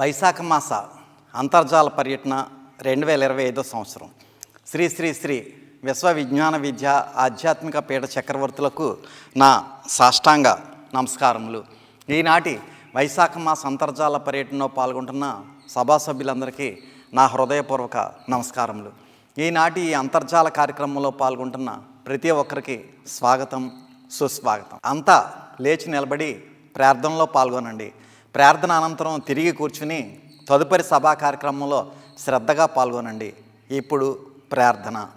వైశాఖ మాస అంతర్జాల పర్యటన 2025 సంవత్సరం. శ్రీ శ్రీ శ్రీ విశ్వ విజ్ఞాన విద్య ఆధ్యాత్మిక పీఠ చక్రవర్తులకు నా సాష్టాంగ నమస్కారములు. ఈనాటి వైశాఖ మాస అంతర్జాల పర్యటనలో పాల్గొంటున్న సభా సభ్యులందరికీ నా హృదయపూర్వక నమస్కారములు. ఈనాటి ఈ అంతర్జాల కార్యక్రమంలో పాల్గొంటున్న ప్రతి ఒక్కరికి స్వాగతం, సుస్వాగతం. అంతా లేచి నిలబడి ప్రార్థనలో పాల్గొనండి. ప్రార్థన అనంతరం తిరిగి కూర్చుని తదుపరి సభా కార్యక్రమంలో శ్రద్ధగా పాల్గొనండి. ఇప్పుడు ప్రార్థన.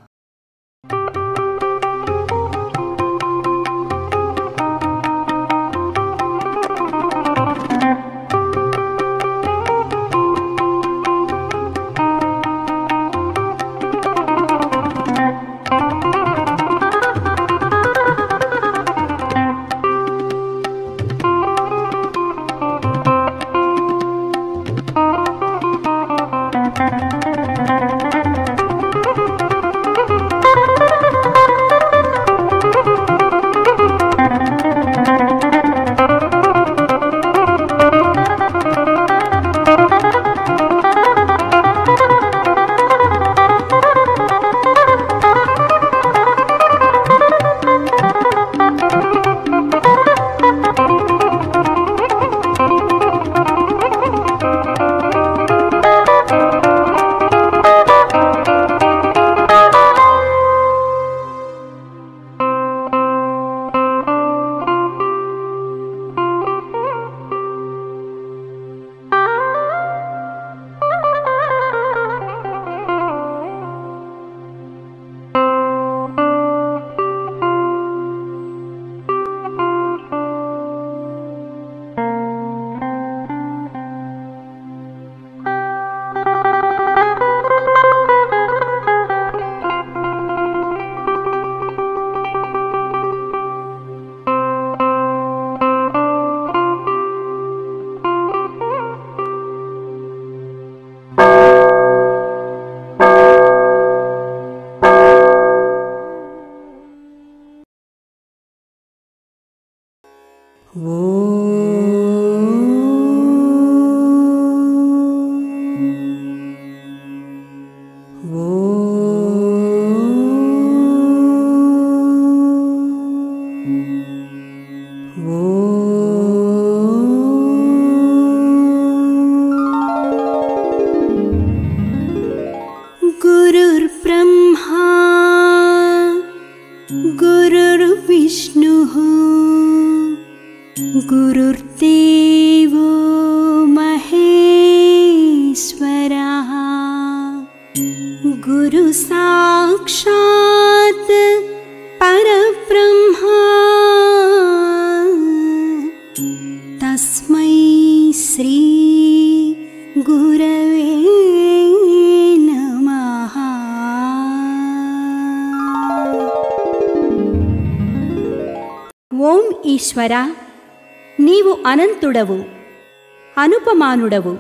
गुरुर्देवो महेश्वरः गुरु साक्षात् परब्रह्मा तस्मै श्री गुरवे नमः. ఓం ఈశ్వర, నీవు అనంతుడవు, అనుపమానుడవు.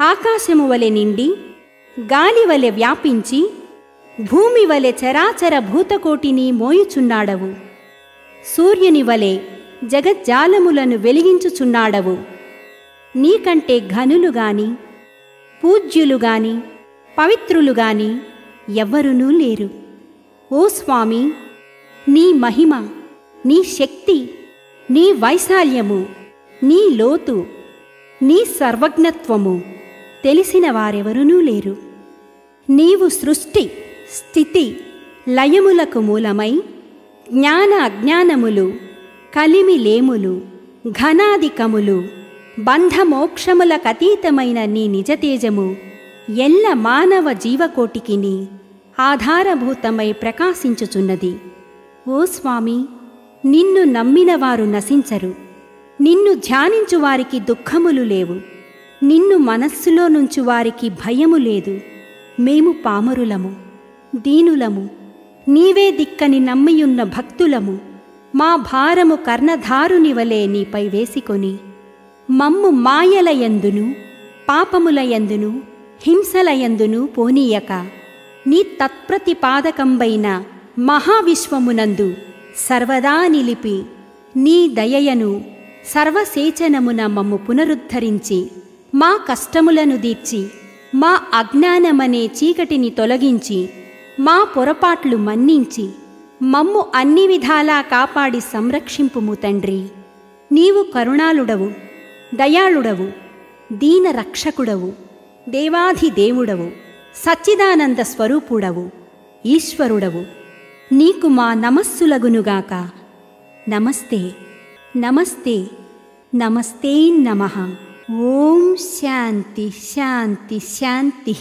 ఆకాశము వలె నిండి, గాలి వలె వ్యాపించి, భూమి వలె చరాచర భూతకోటిని మోయుచున్నాడవు. సూర్యుని వలె జగజ్జాలములను వెలిగించుచున్నాడవు. నీకంటే ఘనులు గాని, పూజ్యులు గాని, పవిత్రులు గాని ఎవ్వరునూ లేరు. ఓ స్వామి, నీ మహిమ, నీ శక్తి, నీ వైశాల్యము, నీ లోతు, నీ సర్వజ్ఞత్వము తెలిసిన వారెవరునూ లేరు. నీవు సృష్టి, స్థితి, లయములకు మూలమై జ్ఞాన అజ్ఞానములు, కలిమిలేములు, ఘనాధికములు, బంధమోక్షములకతీతమైన నీ నిజతేజము ఎల్ల మానవ జీవకోటికిని ఆధారభూతమై ప్రకాశించుచున్నది. ఓ స్వామి, నిన్ను నమ్మినవారు నశించరు. నిన్ను ధ్యానించువారికి దుఃఖములు లేవు. నిన్ను మనస్సులో నుంచి వారికి భయము లేదు. మేము పామరులము, దీనులము, నీవే దిక్కని నమ్మియున్న భక్తులము. మా భారము కర్ణధారుని వలె నీపై వేసికొని మమ్ము మాయలయందును, పాపములయందును, హింసలయందును పోనీయక నీ తత్ప్రతిపాదకంబైన మహావిశ్వమునందు సర్వదా నిలిపి నీ దయయను సర్వసేచనమున మమ్ము పునరుద్ధరించి మా కష్టములను దీర్చి మా అజ్ఞానమనే చీకటిని తొలగించి మా పొరపాట్లు మన్నించి మమ్ము అన్ని విధాలా కాపాడి సంరక్షింపుము తండ్రి. నీవు కరుణాళుడవు, దయాళుడవు, దీన రక్షకుడవు, దేవాధిదేవుడవు, సచ్చిదానంద స్వరూపుడవు, ఈశ్వరుడవు. నీకు మా నమస్సులగునుగాక. నమస్తే నమస్తే నమస్తే నమః. ఓం శాంతి శాంతి శాంతి.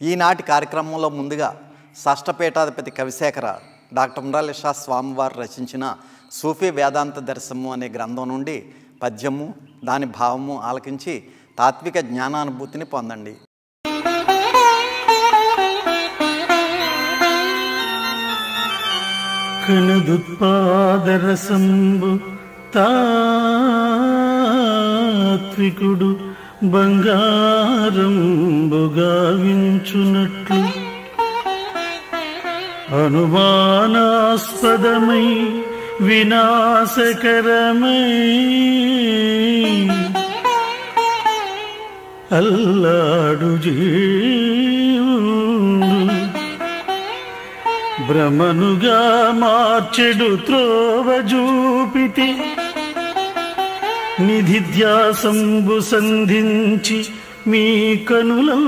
ఈనాటి కార్యక్రమంలో ముందుగా షష్ఠపీఠాధిపతి కవిశేఖర డాక్టర్ మురాలిషా స్వామివారు రచించిన సూఫీ వేదాంత దర్శనము అనే గ్రంథం నుండి పద్యము దాని భావము ఆలకించి తాత్విక జ్ఞానానుభూతిని పొందండి. కనదుత్పాదరసంబు తాత్వికుడు బంగారంబుగా వించునట్లు అనుమానాస్పదమై వినాశకరమై అల్లాడు జీవుండు భ్రమనుగా మార్చెడు త్రోవ జూపితి నిధిధ్యాసంబు సంధించి మీ కనులో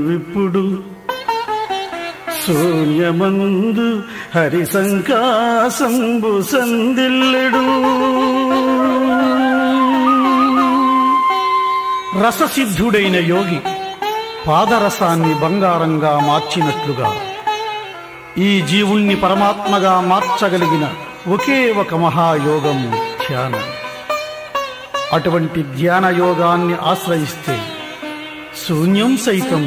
విప్పుడు శూన్యమందు హరి సంకాసంబు సందిల్లెడు. రససిద్ధుడైన యోగి పాదరసాన్ని బంగారంగా మార్చినట్లుగా ఈ జీవుణ్ణి పరమాత్మగా మార్చగలిగిన ఒకే ఒక మహాయోగము ధ్యానం. అటువంటి ధ్యాన యోగాన్ని ఆశ్రయిస్తే శూన్యం సైతం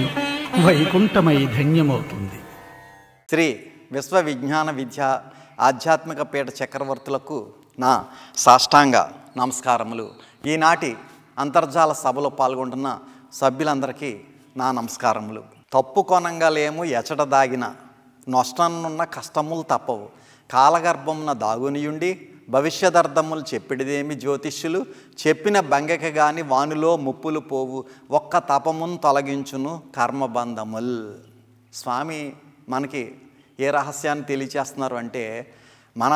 వైకుంఠమై ధన్యమవుతుంది. శ్రీ విశ్వ విజ్ఞాన విద్య ఆధ్యాత్మిక పీఠ చక్రవర్తులకు నా సాష్టాంగ నమస్కారములు. ఈనాటి అంతర్జాల సభలో పాల్గొంటున్న సభ్యులందరికీ నా నమస్కారములు. తప్పు కొనంగలేము ఎచట దాగిన నష్టనున్న కష్టములు తప్పవు, కాలగర్భమున దాగునియుండి భవిష్యదర్థములు చెప్పిడిదేమి జ్యోతిష్యులు, చెప్పిన బంగక గాని వానిలో ముప్పులు పోవు, ఒక్క తపమును తొలగించును కర్మబంధముల్. స్వామి మనకి ఏ రహస్యాన్ని తెలియచేస్తున్నారు అంటే, మన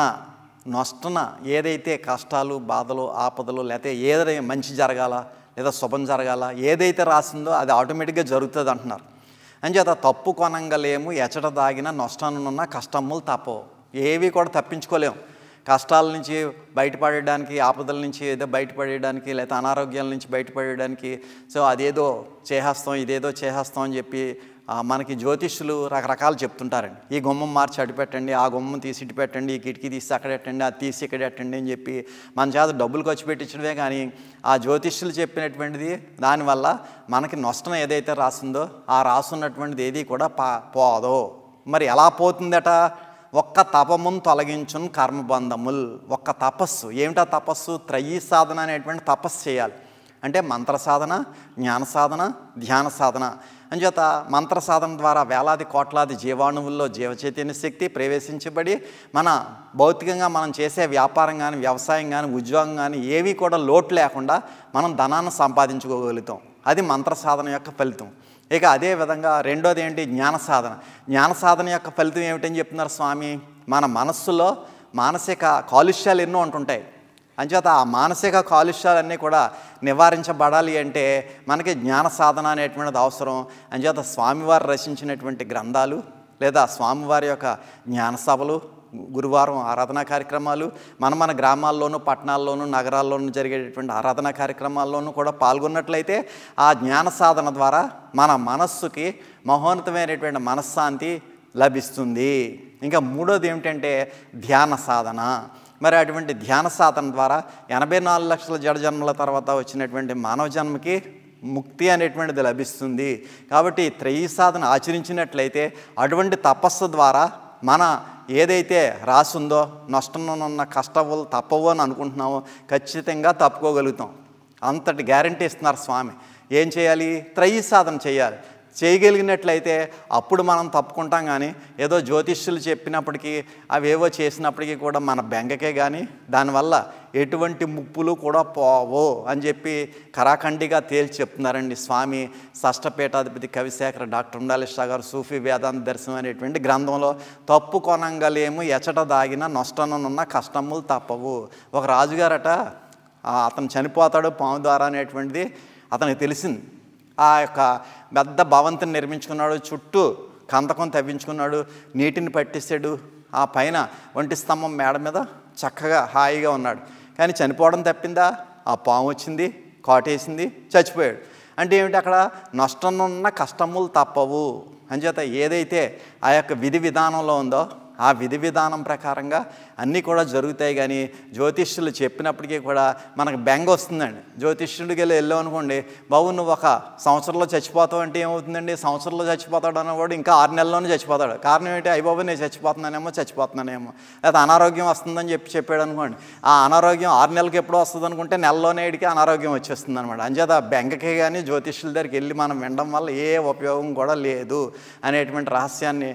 నష్టన ఏదైతే కష్టాలు బాధలు ఆపదలు లేకపోతే ఏదైతే మంచి జరగాల లేదా శుభం జరగాల ఏదైతే రాసిందో అది ఆటోమేటిక్గా జరుగుతుంది అంటున్నారు. అంచేత తప్పు కొనంగలేము ఎచట దాగిన నష్టానున్న కష్టములు తప్పవు. ఏవి కూడా తప్పించుకోలేము. కష్టాల నుంచి బయటపడడానికి, ఆపదల నుంచి ఏదో బయటపడేయడానికి లేకపోతే అనారోగ్యాల నుంచి బయటపడేయడానికి సో అదేదో చేసేస్తాం ఇదేదో చేసేస్తాం అని చెప్పి మనకి జ్యోతిష్యులు రకరకాలు చెప్తుంటారండి. ఈ గుమ్మం మార్చి అటు పెట్టండి, ఆ గుమ్మం తీసి ఇటు పెట్టండి, ఈ కిటికీ తీసి అక్కడ పెట్టండి, అది తీసి ఇక్కడ పెట్టండి అని చెప్పి మన చేత డబ్బులు ఖర్చు పెట్టించడమే. కానీ ఆ జ్యోతిష్యులు చెప్పినటువంటిది దానివల్ల మనకి నష్టం ఏదైతే రాసిందో ఆ రాసున్నటువంటిది ఏది కూడా పోదో. మరి ఎలా పోతుందట? ఒక్క తపమును తొలగించును కర్మబంధముల్. ఒక్క తపస్సు. ఏమిటా తపస్సు? త్రయీ సాధన అనేటువంటి తపస్సు చేయాలి. అంటే మంత్ర సాధన, జ్ఞాన సాధన, ధ్యాన సాధన. అంచేత మంత్ర సాధన ద్వారా వేలాది కోట్లాది జీవాణువుల్లో జీవచైతన్య శక్తి ప్రవేశించబడి మన భౌతికంగా మనం చేసే వ్యాపారం కానీ వ్యవసాయం కానీ ఉద్యోగం కానీ ఏవి కూడా లోటు లేకుండా మనం ధనాన్ని సంపాదించుకోగలుగుతాం. అది మంత్ర సాధన యొక్క ఫలితం. ఇక అదేవిధంగా రెండోది ఏంటి? జ్ఞాన సాధన. జ్ఞాన సాధన యొక్క ఫలితం ఏమిటని చెప్తున్నారు స్వామి? మన మనస్సులో మానసిక కాలుష్యాలు ఎన్నో ఉంటుంటాయి. అంచేత ఆ మానసిక కాలుష్యాలన్నీ కూడా నివారించబడాలి అంటే మనకి జ్ఞాన సాధన అనేటువంటిది అవసరం. అంచేత స్వామివారు రచించినటువంటి గ్రంథాలు లేదా స్వామివారి యొక్క జ్ఞాన సభలు, గురువారం ఆరాధనా కార్యక్రమాలు, మన గ్రామాల్లోనూ పట్టణాల్లోనూ నగరాల్లోనూ జరిగేటటువంటి ఆరాధనా కార్యక్రమాల్లోనూ కూడా పాల్గొన్నట్లయితే ఆ జ్ఞాన సాధన ద్వారా మన మనస్సుకి మహోన్నతమైనటువంటి మనశ్శాంతి లభిస్తుంది. ఇంకా మూడోది ఏమిటంటే ధ్యాన సాధన. మరి అటువంటి ధ్యాన సాధన ద్వారా 84 లక్షల జడ జన్మల తర్వాత వచ్చినటువంటి మానవ జన్మకి ముక్తి అనేటువంటిది లభిస్తుంది. కాబట్టి త్రయీ సాధన ఆచరించినట్లయితే అటువంటి తపస్సు ద్వారా మన ఏదైతే రాసుందో నష్టంలో కష్టాలు తప్పవు అని అనుకుంటున్నామో ఖచ్చితంగా తప్పుకోగలుగుతాం. అంతటి గ్యారంటీ ఇస్తున్నారు స్వామి. ఏం చేయాలి? త్రయీ సాధన చేయాలి. చేయగలిగినట్లయితే అప్పుడు మనం తప్పుకుంటాం. కానీ ఏదో జ్యోతిష్యులు చెప్పినప్పటికీ అవేవో చేసినప్పటికీ కూడా మన బెంగకే కానీ దానివల్ల ఎటువంటి ముప్పులు కూడా పోవో అని చెప్పి కరాఖండిగా తేల్చి చెప్తున్నారండి స్వామి షష్ఠపీఠాధిపతి కవిశేఖర డాక్టర్ ఉండాలిషా గారు సూఫీ వేదాంత దర్శనం అనేటువంటి గ్రంథంలో. తప్పు కొనంగలేము ఎచట దాగిన నష్టనున్న కష్టములు తప్పవు. ఒక రాజుగారట అతను చనిపోతాడు పాము ద్వారా అనేటువంటిది అతనికి తెలిసింది. ఆ యొక్క పెద్ద భవంతిని నిర్మించుకున్నాడు, చుట్టూ కందకం తవ్వించుకున్నాడు, నీటిని పట్టిస్తాడు, ఆ పైన ఒంటి స్తంభం మేడ మీద చక్కగా హాయిగా ఉన్నాడు. కానీ చనిపోవడం తప్పిందా? ఆ పాము వచ్చింది, కాటేసింది, చచ్చిపోయాడు. అంటే ఏమిటి? అక్కడ నష్టమున్న కష్టములు తప్పవు. అంచేత ఏదైతే ఆ యొక్క విధి విధానంలో ఉందో ఆ విధి విధానం ప్రకారంగా అన్నీ కూడా జరుగుతాయి. కానీ జ్యోతిష్యులు చెప్పినప్పటికీ కూడా మనకు బెంగ వస్తుందండి. జ్యోతిష్యుడికి వెళ్ళాం అనుకోండి, బాబు నువ్వు ఒక సంవత్సరంలో చచ్చిపోతావు అంటే ఏమవుతుందండి? సంవత్సరంలో చచ్చిపోతాడు అన్నవాడు ఇంకా 6 నెలల్లోనే చచ్చిపోతాడు. కారణం ఏంటి? అయ్య బాబు నేను చచ్చిపోతున్నానేమో లేదా అనారోగ్యం వస్తుందని చెప్పాడు అనుకోండి. ఆ అనారోగ్యం 6 నెలలకు ఎప్పుడో వస్తుంది అనుకుంటే నెలలోనే ఇడికి అనారోగ్యం వచ్చేస్తుంది అనమాట. అంచేత బెంగకే కానీ జ్యోతిష్యుల దగ్గరికి వెళ్ళి మనం వినడం వల్ల ఏ ఉపయోగం కూడా లేదు అనేటువంటి రహస్యాన్ని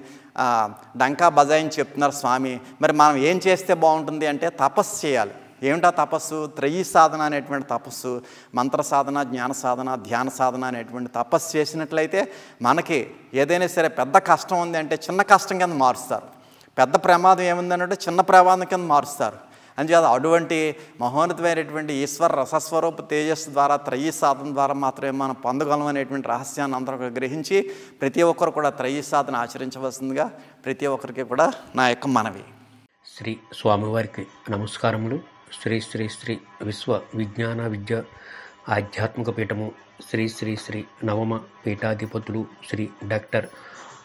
డంకా బజాయిని చెప్తున్నారు స్వామి. మరి మనం ఏం చేస్తే బాగుంటుంది అంటే తపస్సు చేయాలి. ఏమిటా తపస్సు? త్రయీ సాధన అనేటువంటి తపస్సు, మంత్ర సాధన, జ్ఞాన సాధన, ధ్యాన సాధన అనేటువంటి తపస్సు చేసినట్లయితే మనకి ఏదైనా సరే పెద్ద కష్టం ఉంది అంటే చిన్న కష్టం కింద మారుస్తారు, పెద్ద ప్రమాదం ఏముందంటే చిన్న ప్రమాదం కింద మారుస్తారు. అంచేత అటువంటి మహోన్నతమైనటువంటి ఈశ్వర రసస్వరూప తేజస్సు ద్వారా త్రయీ సాధన ద్వారా మాత్రమే మనం పొందగలం అనేటువంటి రహస్యాన్ని అందరూ గ్రహించి ప్రతి ఒక్కరు కూడా త్రయీ సాధన ఆచరించవలసిందిగా ప్రతి ఒక్కరికి కూడా నా యొక్క మనవి. శ్రీ స్వామివారికి నమస్కారములు. శ్రీ శ్రీ శ్రీ విశ్వ విజ్ఞాన విద్య ఆధ్యాత్మిక పీఠము శ్రీ శ్రీ శ్రీ నవమ పీఠాధిపతులు శ్రీ డాక్టర్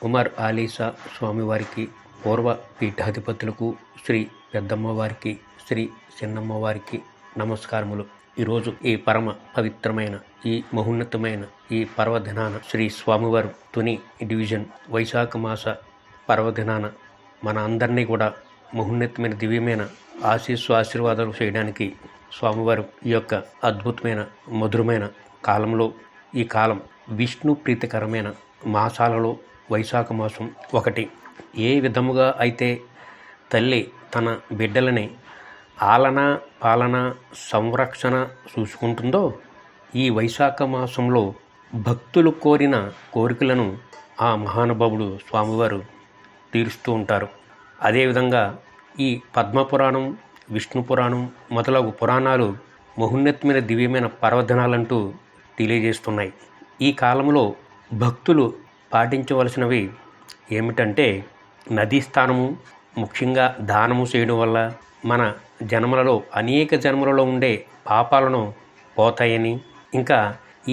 ఉమర్ ఆలీసా స్వామివారికి, పూర్వ పీఠాధిపతులకు శ్రీ పెద్దమ్మ వారికి, శ్రీ చిన్నమ్మ వారికి నమస్కారములు. ఈరోజు ఈ పరమ పవిత్రమైన ఈ మహోన్నతమైన ఈ పర్వదినాన శ్రీ స్వామివారు తుని డివిజన్ వైశాఖ మాస పర్వదినాన మన అందరినీ కూడా మహోన్నతమైన దివ్యమైన ఆశీర్వాదాలు చేయడానికి స్వామివారు ఈ యొక్క అద్భుతమైన మధురమైన కాలంలో, ఈ కాలం విష్ణు ప్రీతికరమైన మాసాలలో వైశాఖ మాసం ఒకటి. ఏ విధముగా అయితే తల్లి తన బిడ్డలని ఆలన పాలన సంరక్షణ చూసుకుంటుందో, ఈ వైశాఖ మాసంలో భక్తులు కోరిన కోరికలను ఆ మహానుభావుడు స్వామివారు తీరుస్తూ ఉంటారు. అదేవిధంగా ఈ పద్మపురాణం, విష్ణు పురాణం మొదలగు పురాణాలు మహోన్నతమైన దివ్యమైన పర్వదినాలంటూ తెలియజేస్తున్నాయి. ఈ కాలంలో భక్తులు పాటించవలసినవి ఏమిటంటే నదీ స్థానము, ముఖ్యంగా దానము చేయడం వల్ల మన జన్మలలో అనేక జన్మలలో ఉండే పాపాలను పోతాయని, ఇంకా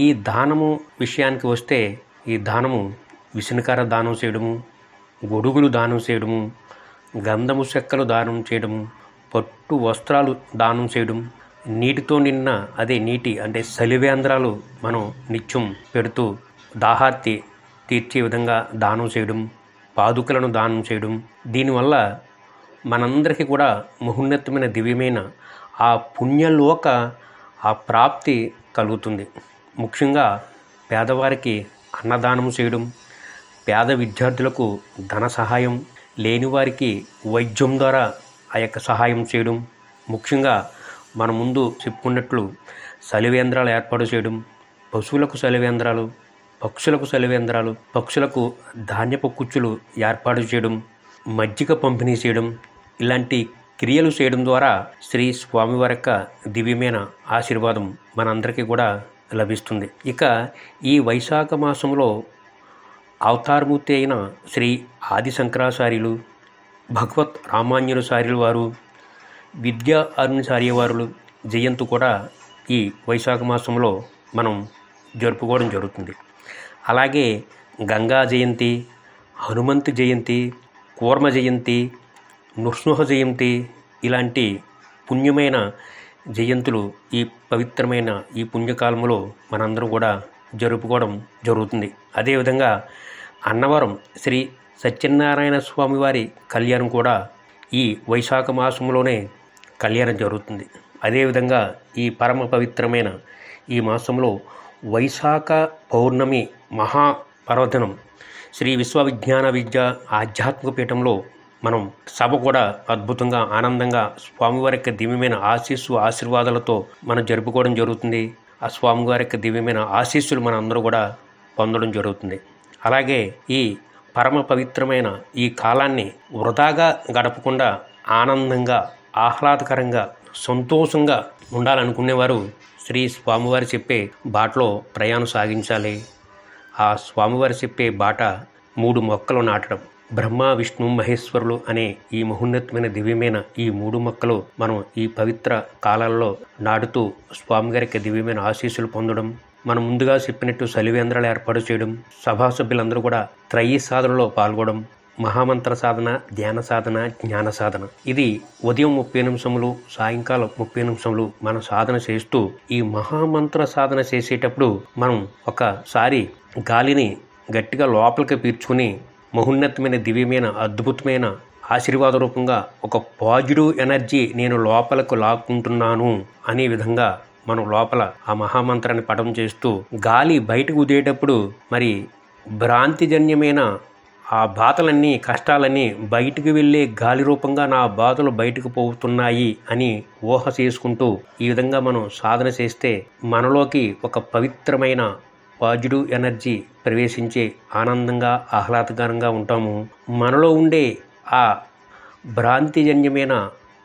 ఈ దానము విషయానికి వస్తే ఈ దానము విసనకర దానం చేయడము, గొడుగులు దానం చేయడము, గంధము చెక్కలు దానం చేయడము, పట్టు వస్త్రాలు దానం చేయడం, నీటితో నిన్న అదే నీటి అంటే సలివేంద్రాలు మనం నిత్యం పెడుతూ దాహార్తి తీర్చే విధంగా దానం చేయడం, పాదుకలను దానం చేయడం, దీనివల్ల మనందరికీ కూడా మహోన్నతమైన దివ్యమైన ఆ పుణ్యలోక ఆ ప్రాప్తి కలుగుతుంది. ముఖ్యంగా పేదవారికి అన్నదానం చేయడం, పేద విద్యార్థులకు ధన సహాయం, లేనివారికి వైద్యం ద్వారా ఆ యొక్క సహాయం చేయడం, ముఖ్యంగా మన ముందు చెప్పుకున్నట్లు సలివేంద్రాలు ఏర్పాటు చేయడం, పశువులకు సలివేంద్రాలు, పక్షులకు సలివేంద్రాలు, పక్షులకు ధాన్యపు కుచ్చులు ఏర్పాటు చేయడం, మజ్జిగ పంపిణీ చేయడం, ఇలాంటి క్రియలు చేయడం ద్వారా శ్రీ స్వామివారి యొక్క దివ్యమైన ఆశీర్వాదం మనందరికీ కూడా లభిస్తుంది. ఇక ఈ వైశాఖ మాసంలో అవతారమూర్తి అయిన శ్రీ ఆది శంకరాచార్యులు, భగవత్ రామాన్యులాచార్యుల వారు, విద్యా అరుణాచార్య వారులు జయంతి కూడా ఈ వైశాఖ మాసంలో మనం జరుపుకోవడం జరుగుతుంది. అలాగే గంగా జయంతి, హనుమంతు జయంతి, కూర్మ జయంతి, నృసింహ జయంతి ఇలాంటి పుణ్యమైన జయంతులు ఈ పవిత్రమైన ఈ పుణ్యకాలంలో మనందరం కూడా జరుపుకోవడం జరుగుతుంది. అదేవిధంగా అన్నవరం శ్రీ సత్యనారాయణ స్వామివారి కళ్యాణం కూడా ఈ వైశాఖ మాసంలోనే కళ్యాణం జరుగుతుంది. అదేవిధంగా ఈ పరమ పవిత్రమైన ఈ మాసంలో వైశాఖ పౌర్ణమి మహా పర్వదినం శ్రీ విశ్వవిజ్ఞాన విద్య ఆధ్యాత్మిక పీఠంలో మనం సభ కూడా అద్భుతంగా ఆనందంగా స్వామివారి యొక్క దివ్యమైన ఆశీర్వాదాలతో మనం జరుపుకోవడం జరుగుతుంది. ఆ స్వామివారి యొక్క దివ్యమైన ఆశీస్సులు మన అందరూ కూడా పొందడం జరుగుతుంది. అలాగే ఈ పరమ పవిత్రమైన ఈ కాలాన్ని వృధాగా గడపకుండా ఆనందంగా ఆహ్లాదకరంగా సంతోషంగా ఉండాలనుకునేవారు శ్రీ స్వామివారి చెప్పే బాటలో ప్రయాణం సాగించాలి. ఆ స్వామివారి చెప్పే బాట 3 మొక్కలు నాటడం. బ్రహ్మ విష్ణు మహేశ్వరులు అనే ఈ మహోన్నతమైన దివ్యమైన ఈ 3 మొక్కలు మనం ఈ పవిత్ర కాలాల్లో నాటుతూ స్వామివారికి దివ్యమైన ఆశీస్సులు పొందడం, మనం ముందుగా చెప్పినట్టు సలివేంద్రాలు ఏర్పాటు చేయడం, సభా సభ్యులందరూ కూడా త్రయీ సాధనలో పాల్గొనడం, మహామంత్ర సాధన, ధ్యాన సాధన, జ్ఞాన సాధన. ఇది ఉదయం 30 నిమిషములు, సాయంకాలం 30 నిమిషములు మనం సాధన చేస్తూ ఈ మహామంత్ర సాధన చేసేటప్పుడు మనం ఒకసారి గాలిని గట్టిగా లోపలికి పీల్చుకుని మహోన్నతమైన దివ్యమైన అద్భుతమైన ఆశీర్వాద రూపంగా ఒక పాజిటివ్ ఎనర్జీ నేను లోపలకు లాక్కుంటున్నాను అనే విధంగా మనం లోపల ఆ మహామంత్రాన్ని పఠం చేస్తూ గాలి బయటకు ఉదేటప్పుడు మరి భ్రాంతిజన్యమైన ఆ బాధలన్నీ కష్టాలన్నీ బయటకు వెళ్ళే గాలి రూపంగా నా బాధలు బయటకు పోతున్నాయి అని ఊహ చేసుకుంటూ ఈ విధంగా మనం సాధన చేస్తే మనలోకి ఒక పవిత్రమైన పాజిటివ్ ఎనర్జీ ప్రవేశించే ఆనందంగా ఆహ్లాదకరంగా ఉంటాము. మనలో ఉండే ఆ భ్రాంతిజన్యమైన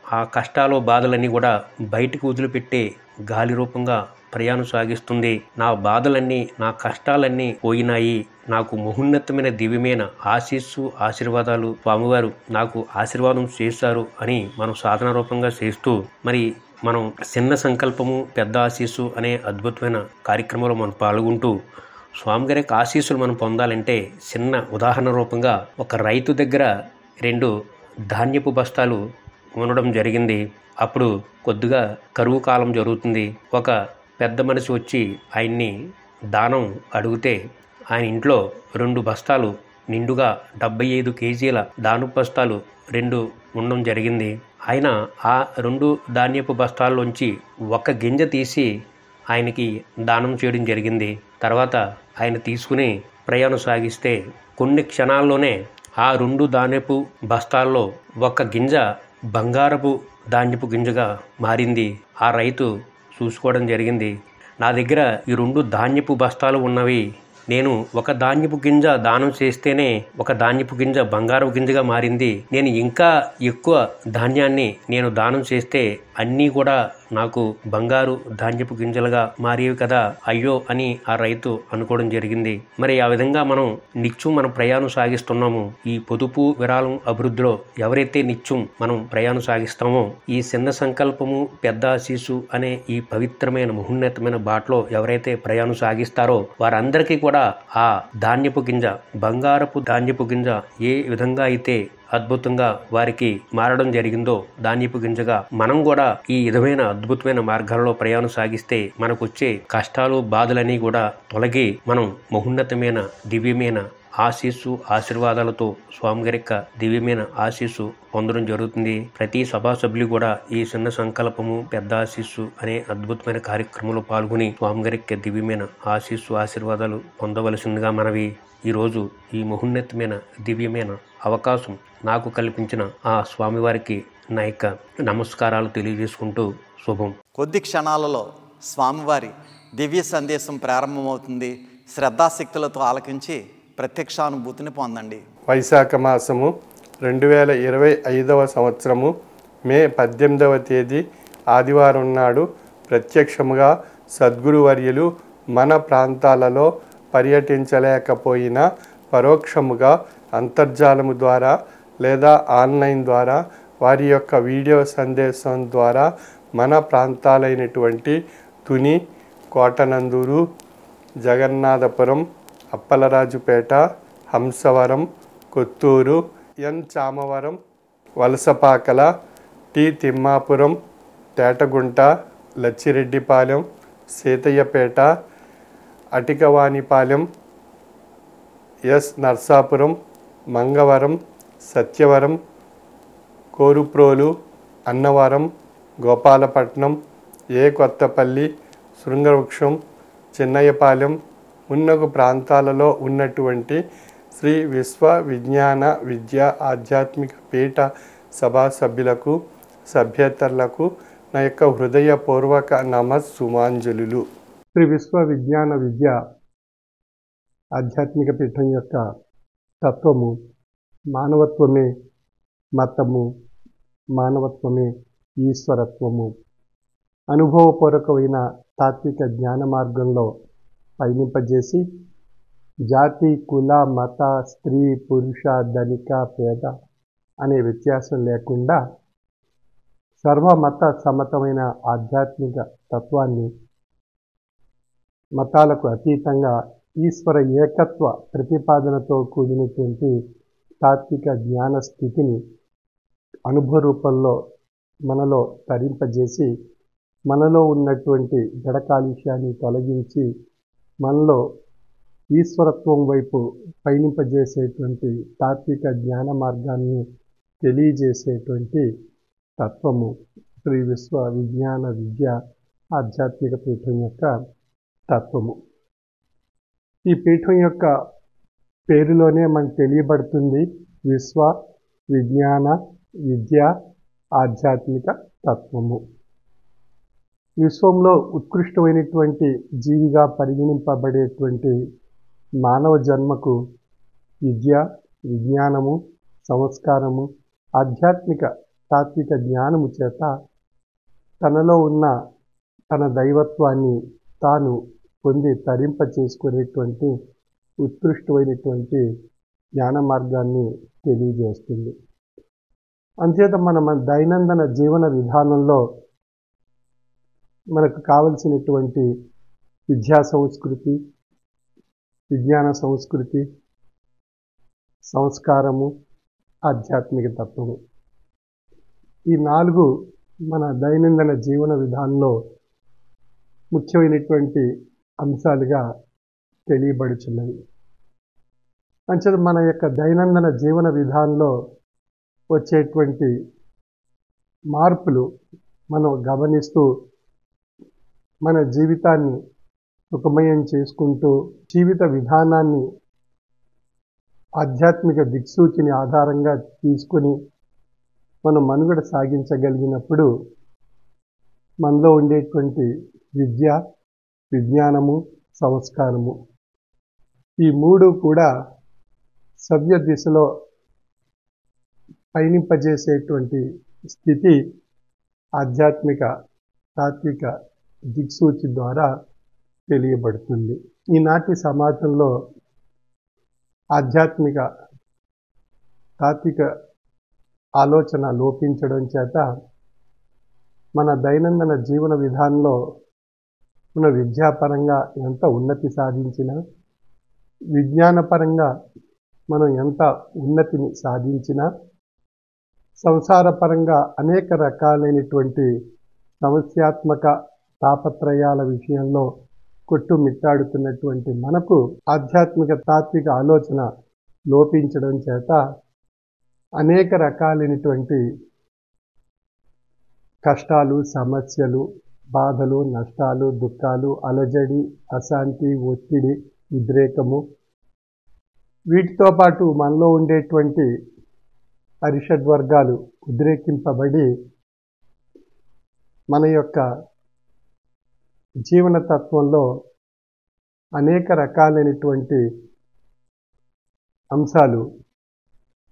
ఆ కష్టాలు బాధలన్నీ కూడా బయటకు వదిలిపెట్టే గాలి రూపంగా ప్రయాణం సాగిస్తుంది. నా బాధలన్నీ నా కష్టాలన్నీ పోయినాయి, నాకు మహోన్నతమైన దివ్యమైన ఆశీర్వాదాలు స్వామివారు నాకు ఆశీర్వాదం చేశారు అని మనం సాధన రూపంగా చేస్తూ మరి మనం చిన్న సంకల్పము పెద్ద ఆశీస్సు అనే అద్భుతమైన కార్యక్రమంలో మనం పాల్గొంటూ స్వామివారి యొక్క ఆశీస్సులు మనం పొందాలంటే చిన్న ఉదాహరణ రూపంగా ఒక రైతు దగ్గర 2 ధాన్యపు బస్తాలు ఉండడం జరిగింది. అప్పుడు కొద్దిగా కరువు కాలం జరుగుతుంది. ఒక పెద్ద మనిషి వచ్చి ఆయన్ని దానం అడిగితే ఆయన ఇంట్లో 2 బస్తాలు నిండుగా 75 కేజీల దానపు బస్తాలు 2 ఉండడం జరిగింది. ఆయన ఆ 2 ధాన్యపు బస్తాల్లోంచి ఒక గింజ తీసి ఆయనకి దానం చేయడం జరిగింది. తర్వాత ఆయన తీసుకుని ప్రయాణం సాగిస్తే కొన్ని క్షణాల్లోనే ఆ 2 ధాన్యపు బస్తాల్లో ఒక గింజ బంగారపు ధాన్యపు గింజగా మారింది. ఆ రైతు చూసుకోవడం జరిగింది. నా దగ్గర ఈ 2 ధాన్యపు బస్తాలు ఉన్నవి, నేను ఒక ధాన్యపు గింజ దానం చేస్తేనే ఒక ధాన్యపు గింజ బంగారు గింజగా మారింది, నేను ఇంకా ఎక్కువ ధాన్యాన్ని నేను దానం చేస్తే అన్నీ కూడా నాకు బంగారు ధాన్యపు గింజలుగా మారేవి కదా, అయ్యో అని ఆ రైతు అనుకోవడం జరిగింది. మరి ఆ విధంగా మనం నిత్యం మనం ప్రయాణం సాగిస్తున్నాము. ఈ పొదుపు విరాళం అభివృద్ధిలో ఎవరైతే నిత్యం మనం ప్రయాణం సాగిస్తామో ఈ చిన్న సంకల్పము పెద్ద ఆశీస్సు అనే ఈ పవిత్రమైన మహోన్నతమైన బాటలో ఎవరైతే ప్రయాణం సాగిస్తారో వారందరికీ కూడా ఆ ధాన్యపు గింజ బంగారపు ధాన్యపు గింజ ఏ విధంగా అయితే అద్భుతంగా వారికి మారడం జరిగిందో ధాన్యపు గింజగా మనం కూడా ఈ విధమైన అద్భుతమైన మార్గాలలో ప్రయాణం సాగిస్తే మనకు వచ్చే కష్టాలు బాధలన్నీ కూడా తొలగి మనం మహోన్నతమైన దివ్యమైన ఆశీర్వాదాలతో స్వామివారి యొక్క దివ్యమైన ఆశీస్సు పొందడం జరుగుతుంది. ప్రతి సభా సభ్యులు కూడా ఈ చిన్న సంకల్పము పెద్ద ఆశీస్సు అనే అద్భుతమైన కార్యక్రమంలో పాల్గొని స్వామివారి యొక్క దివ్యమైన ఆశీర్వాదాలు పొందవలసిందిగా మనవి. ఈరోజు ఈ మహోన్నతమైన దివ్యమైన అవకాశం నాకు కల్పించిన ఆ స్వామివారికి నా యొక్క నమస్కారాలు తెలియజేసుకుంటూ శుభం. కొద్ది క్షణాలలో స్వామివారి దివ్య సందేశం ప్రారంభమవుతుంది. శ్రద్ధాశక్తులతో ఆలకించి ప్రత్యక్షానుభూతిని పొందండి. వైశాఖ మాసము 2025వ సంవత్సరము మే 18వ తేదీ ఆదివారం నాడు ప్రత్యక్షముగా సద్గురువర్యులు మన ప్రాంతాలలో పర్యటించలేకపోయినా పరోక్షముగా అంతర్జాలము ద్వారా లేదా ఆన్లైన్ ద్వారా వారి యొక్క వీడియో సందేశం ద్వారా మన ప్రాంతాలైనటువంటి తుని, కోటనందూరు, జగన్నాథపురం, అప్పలరాజుపేట, హంసవరం, కొత్తూరు, ఎన్ చామవరం, వలసపాకల, టి తిమ్మాపురం, తేటగుంట, లచ్చిరెడ్డిపాలెం, సీతయ్యపేట, అటికవానిపాలెం, ఎస్ నర్సాపురం, మంగవరం, సత్యవరం, కోరుప్రోలు, అన్నవరం, గోపాలపట్నం, ఏ కొత్తపల్లి, శృంగవృక్షం, చిన్నయ్యపాలెం, మున్నగు ప్రాంతాలలో ఉన్నటువంటి శ్రీ విశ్వ విజ్ఞాన విద్యా ఆధ్యాత్మిక పీఠ సభా సభ్యులకు సభ్యేతరులకు నా యొక్క హృదయపూర్వక నమస్సుమాంజలులు. శ్రీ విశ్వ విజ్ఞాన విద్య ఆధ్యాత్మిక పీఠం యొక్క తత్వము మానవత్వమే మతము, మానవత్వమే ఈశ్వరత్వము. అనుభవపూర్వకమైన తాత్విక జ్ఞాన మార్గంలో పయనింపజేసి జాతి, కుల, మత, స్త్రీ, పురుష, ధనిక, పేద అనే వ్యత్యాసం లేకుండా సర్వమత సమ్మతమైన ఆధ్యాత్మిక తత్వాన్ని మతాలకు అతీతంగా ఈశ్వర ఏకత్వ ప్రతిపాదనతో కూడినటువంటి తాత్విక జ్ఞాన స్థితిని అనుభవ రూపంలో మనలో తరింపజేసి మనలో ఉన్నటువంటి జడ కాలుష్యాన్ని తొలగించి మనలో ఈశ్వరత్వం వైపు పయనింపజేసేటువంటి తాత్విక జ్ఞాన మార్గాన్ని తెలియజేసేటువంటి తత్వము శ్రీ విశ్వ విజ్ఞాన విద్య ఆధ్యాత్మిక పీఠం యొక్క తత్వము. ఈ పీఠం యొక్క పేరులోనే మనకు తెలియబడుతుంది విశ్వ విజ్ఞాన విద్య ఆధ్యాత్మిక తత్వము. విశ్వంలో ఉత్కృష్టమైనటువంటి జీవిగా పరిగణింపబడేటువంటి మానవ జన్మకు విద్య, విజ్ఞానము, సంస్కారము, ఆధ్యాత్మిక తాత్విక జ్ఞానము చేత తనలో ఉన్న తన దైవత్వాన్ని తాను పొంది తరింప చేసుకునేటువంటి ఉత్కృష్టమైనటువంటి జ్ఞాన మార్గాన్ని తెలియజేస్తుంది. అంచేత మన దైనందిన జీవన విధానంలో మనకు కావలసినటువంటి విద్యా సంస్కృతి, విజ్ఞాన సంస్కృతి, సంస్కారము, ఆధ్యాత్మిక తత్వము, ఈ 4 మన దైనందిన జీవన విధానంలో ముఖ్యమైనటువంటి అంశాలుగా తెలియబడుచున్నవి. అంచేత మన యొక్క దైనందిన జీవన విధానంలో వచ్చేటువంటి మార్పులు మనం గమనిస్తూ మన జీవితాన్ని సుఖమయం చేసుకుంటూ జీవిత విధానాన్ని ఆధ్యాత్మిక దిక్సూచిని ఆధారంగా తీసుకొని మనం మనుగడ సాగించగలిగినప్పుడు మనలో ఉండేటువంటి విద్య, విజ్ఞానము, సంస్కారము ఈ 3 కూడా సవ్య దిశలో పయనింపజేసేటువంటి స్థితి ఆధ్యాత్మిక తాత్విక దిక్సూచి ద్వారా తెలియబడుతుంది. ఈనాటి సమాజంలో ఆధ్యాత్మిక తాత్విక ఆలోచన లోపించడం చేత మన దైనందిన జీవన విధానంలో మన విద్యాపరంగా ఎంత ఉన్నతి సాధించినా, విజ్ఞానపరంగా మనం ఎంత ఉన్నతిని సాధించినా, సంసారపరంగా అనేక రకాలైనటువంటి సమస్యాత్మక తాపత్రయాల విషయంలో కొట్టుమిట్టాడుతున్నటువంటి మనకు ఆధ్యాత్మిక తాత్విక ఆలోచన లోపించడం చేత అనేక రకాలైనటువంటి కష్టాలు, సమస్యలు, బాధలు, నష్టాలు, దుఃఖాలు, అలజడి, అశాంతి, ఒత్తిడి, ఉద్రేకము, వీటితో పాటు మనలో ఉండేటువంటి అరిషడ్వర్గాలు ఉద్రేకింపబడి మన యొక్క జీవన తత్వంలో అనేక రకాలైనటువంటి అంశాలు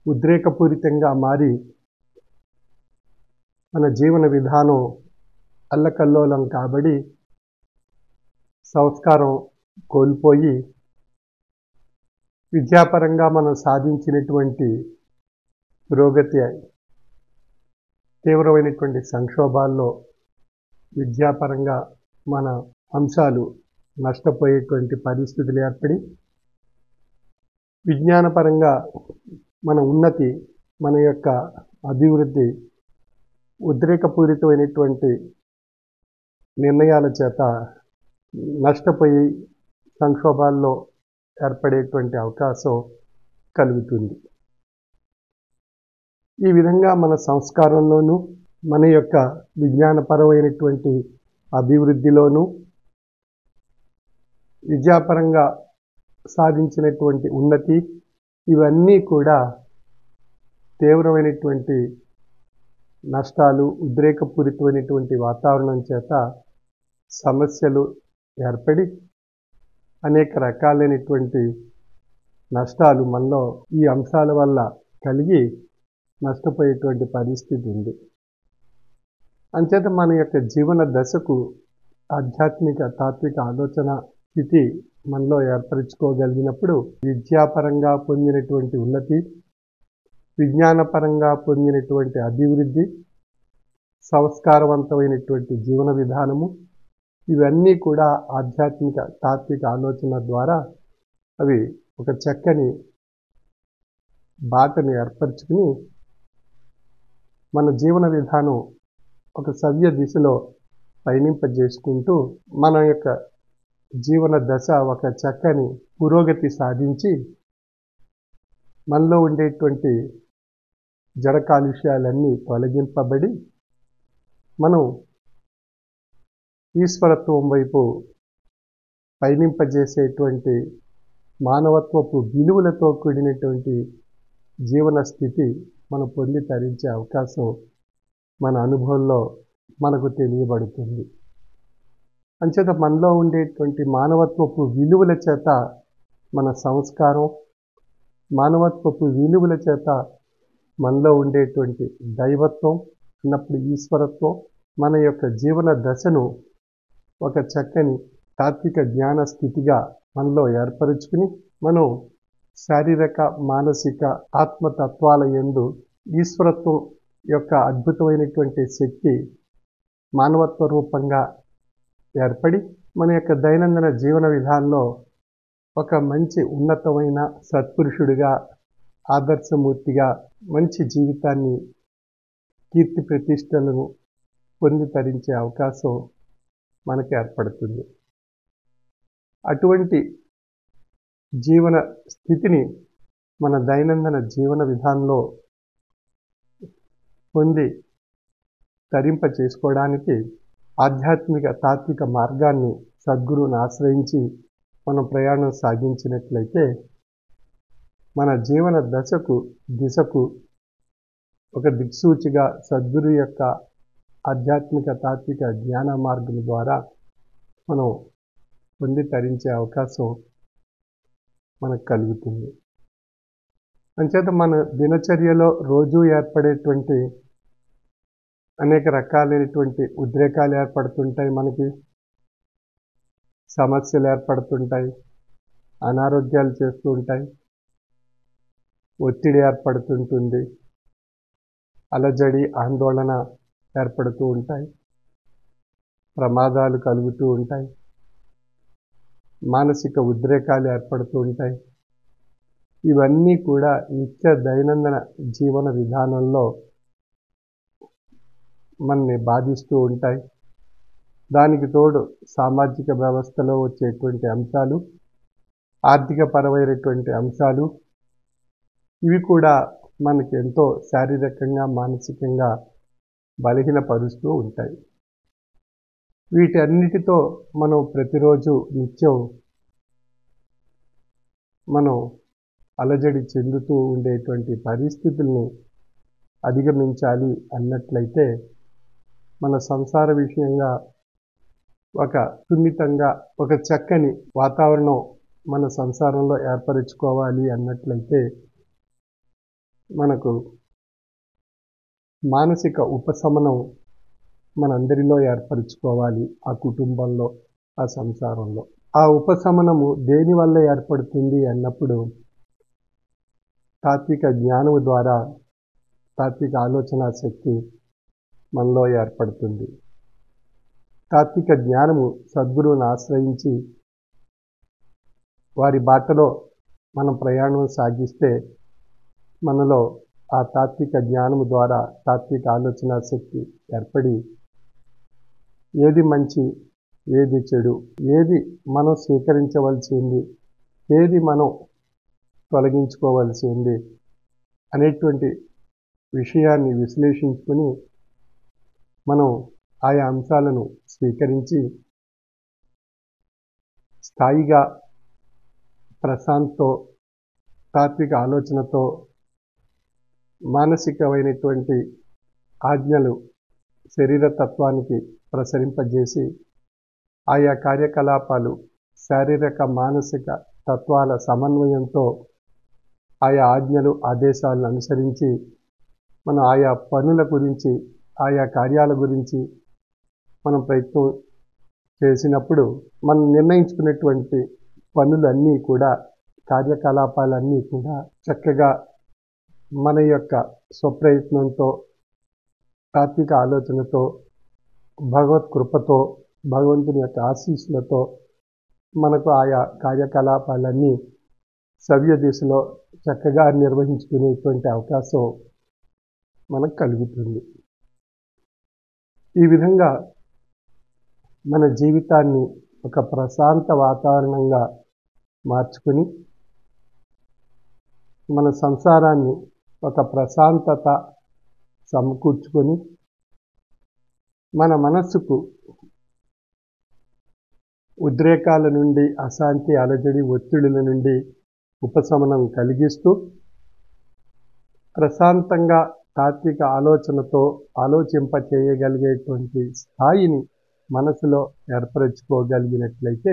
ఉద్రేకపూరితంగా మారి మన జీవన విధానం అల్లకల్లోలం కాబడి సంస్కారం కోల్పోయి విద్యాపరంగా మనం సాధించినటువంటి పురోగతి తీవ్రమైనటువంటి సంక్షోభాల్లో విద్యాపరంగా మన అంశాలు నష్టపోయేటువంటి పరిస్థితులు ఏర్పడి విజ్ఞానపరంగా మన ఉన్నతి, మన యొక్క అభివృద్ధి ఉద్రేకపూరితమైనటువంటి నిర్ణయాల చేత నష్టపోయి సంక్షోభాల్లో ఏర్పడేటువంటి అవకాశం కలుగుతుంది. ఈ విధంగా మన సంస్కారంలోనూ మన యొక్క విజ్ఞానపరమైనటువంటి అభివృద్ధిలోనూ విద్యాపరంగా సాధించినటువంటి ఉన్నతి ఇవన్నీ కూడా తీవ్రమైనటువంటి నష్టాలు, ఉద్రేకపూరితమైనటువంటి వాతావరణం చేత సమస్యలు ఏర్పడి అనేక రకాలైనటువంటి నష్టాలు మనలో ఈ అంశాల వల్ల కలిగి నష్టపోయేటువంటి పరిస్థితి ఉంది. అంచేత మన యొక్క జీవన దశకు ఆధ్యాత్మిక తాత్విక ఆలోచన స్థితి మనలో ఏర్పరచుకోగలిగినప్పుడు విద్యాపరంగా పొందినటువంటి ఉన్నతి, విజ్ఞానపరంగా పొందినటువంటి అభివృద్ధి, సంస్కారవంతమైనటువంటి జీవన విధానము ఇవన్నీ కూడా ఆధ్యాత్మిక తాత్విక ఆలోచన ద్వారా అవి ఒక చక్కని బాటను ఏర్పరచుకుని మన జీవన విధానం ఒక సవ్య దిశలో పయనింపజేసుకుంటూ మన యొక్క జీవన దశ ఒక చక్కని పురోగతి సాధించి మనలో ఉండేటువంటి జడ కాలుష్యాలన్నీ తొలగింపబడి మనం ఈశ్వరత్వం వైపు పయనింపజేసేటువంటి మానవత్వపు విలువలతో కూడినటువంటి జీవన స్థితి మనం పొంది తరించే అవకాశం మన అనుభవంలో మనకు తెలియబడుతుంది. అంచేత మనలో ఉండేటువంటి మానవత్వపు విలువల చేత మన సంస్కారం, మానవత్వపు విలువల చేత మనలో ఉండేటువంటి దైవత్వం అన్నప్పుడు ఈశ్వరత్వం మన యొక్క జీవన దశను ఒక చక్కని తాత్విక జ్ఞాన స్థితిగా మనలో ఏర్పరుచుకుని మనం శారీరక, మానసిక, ఆత్మతత్వాల యందు ఈశ్వరత్వం యొక్క అద్భుతమైనటువంటి శక్తి మానవత్వ రూపంగా ఏర్పడి మన యొక్క దైనందిన జీవన విధానంలో ఒక మంచి ఉన్నతమైన సత్పురుషుడిగా, ఆదర్శమూర్తిగా మంచి జీవితాన్ని, కీర్తి ప్రతిష్టలను పొంది తరించే అవకాశం మనకు ఏర్పడుతుంది. అటువంటి జీవన స్థితిని మన దైనందిన జీవన విధానంలో పొంది తరింప చేసుకోవడానికి ఆధ్యాత్మిక తాత్విక మార్గాన్ని సద్గురువుని ఆశ్రయించి మనం ప్రయాణం సాగించినట్లయితే మన జీవన దిశకు ఒక దిక్సూచిగా సద్గురు యొక్క ఆధ్యాత్మిక తాత్విక జ్ఞాన మార్గం ద్వారా మనం పొంది తరించే అవకాశం మనకు కలుగుతుంది. అంచేత మన దినచర్యలో రోజు ఏర్పడేటువంటి అనేక రకాలైనటువంటి ఉద్రేకాలు ఏర్పడుతుంటాయి, మనకి సమస్యలు ఏర్పడుతుంటాయి, అనారోగ్యాలు చేస్తూ ఉంటాయి, ఒత్తిడి ఏర్పడుతుంటుంది, అలజడి ఆందోళన ఏర్పడుతూ ఉంటాయి, ప్రమాదాలు కలుగుతూ ఉంటాయి, మానసిక ఉద్రేకాలు ఏర్పడుతూ ఉంటాయి. ఇవన్నీ కూడా నిత్య దైనందిన జీవన విధానంలో మనని బాధిస్తూ ఉంటాయి. దానికి తోడు సామాజిక వ్యవస్థలో వచ్చేటువంటి అంశాలు, ఆర్థిక పరమైనటువంటి అంశాలు ఇవి కూడా మనకి ఎంతో శారీరకంగా, మానసికంగా బలహీనపరుస్తూ ఉంటాయి. వీటన్నిటితో మనం ప్రతిరోజు నిత్యం మనం అలజడి చెందుతూ ఉండేటువంటి పరిస్థితుల్ని అధిగమించాలి అన్నట్లయితే మన సంసార విషయంగా ఒక సున్నితంగా ఒక చక్కని వాతావరణం మన సంసారంలో ఏర్పరచుకోవాలి అన్నట్లయితే మనకు మానసిక ఉపశమనం మనందరిలో ఏర్పరచుకోవాలి. ఆ కుటుంబంలో, ఆ సంసారంలో ఆ ఉపశమనము దేనివల్ల ఏర్పడుతుంది అన్నప్పుడు తాత్విక జ్ఞానము ద్వారా, తాత్విక ఆలోచన శక్తి మనలో ఏర్పడుతుంది. తాత్విక జ్ఞానము సద్గురువుని ఆశ్రయించి వారి బాటలో మనం ప్రయాణం సాగిస్తే మనలో ఆ తాత్విక జ్ఞానము ద్వారా తాత్విక ఆలోచన శక్తి ఏర్పడి ఏది మంచి, ఏది చెడు, ఏది మనం స్వీకరించవలసింది, ఏది మనం తొలగించుకోవలసింది అనేటువంటి విషయాన్ని విశ్లేషించుకుని మనం ఆయా అంశాలను స్వీకరించి స్థాయిగా ప్రశాంతతో తాత్విక ఆలోచనతో మానసికమైనటువంటి ఆజ్ఞలు శరీర తత్వానికి ప్రసరింపజేసి ఆయా కార్యకలాపాలు శారీరక మానసిక తత్వాల సమన్వయంతో ఆయా ఆజ్ఞలు ఆదేశాలను అనుసరించి మనం ఆయా పనుల గురించి ఆయా కార్యాల గురించి మనం ప్రయత్నం చేసినప్పుడు మనం నిర్ణయించుకున్నటువంటి పనులన్నీ కూడా కార్యకలాపాలన్నీ కూడా చక్కగా మన యొక్క స్వప్రయత్నంతో తాత్విక ఆలోచనతో భగవత్ కృపతో భగవంతుని యొక్క ఆశీస్సులతో మనకు ఆయా కార్యకలాపాలన్నీ సవ్య దిశలో చక్కగా నిర్వహించుకునేటువంటి అవకాశం మనకు కలుగుతుంది. ఈ విధంగా మన జీవితాన్ని ఒక ప్రశాంత వాతావరణంగా మార్చుకుని మన సంసారాన్ని ఒక ప్రశాంతత సమకూర్చుకొని మన మనస్సుకు ఉద్రేకాల నుండి అశాంతి అలజడి ఒత్తిడుల నుండి ఉపశమనం కలిగిస్తూ ప్రశాంతంగా తాత్విక ఆలోచనతో ఆలోచింపచేయగలిగేటువంటి స్థాయిని మనసులో ఏర్పరచుకోగలిగినట్లయితే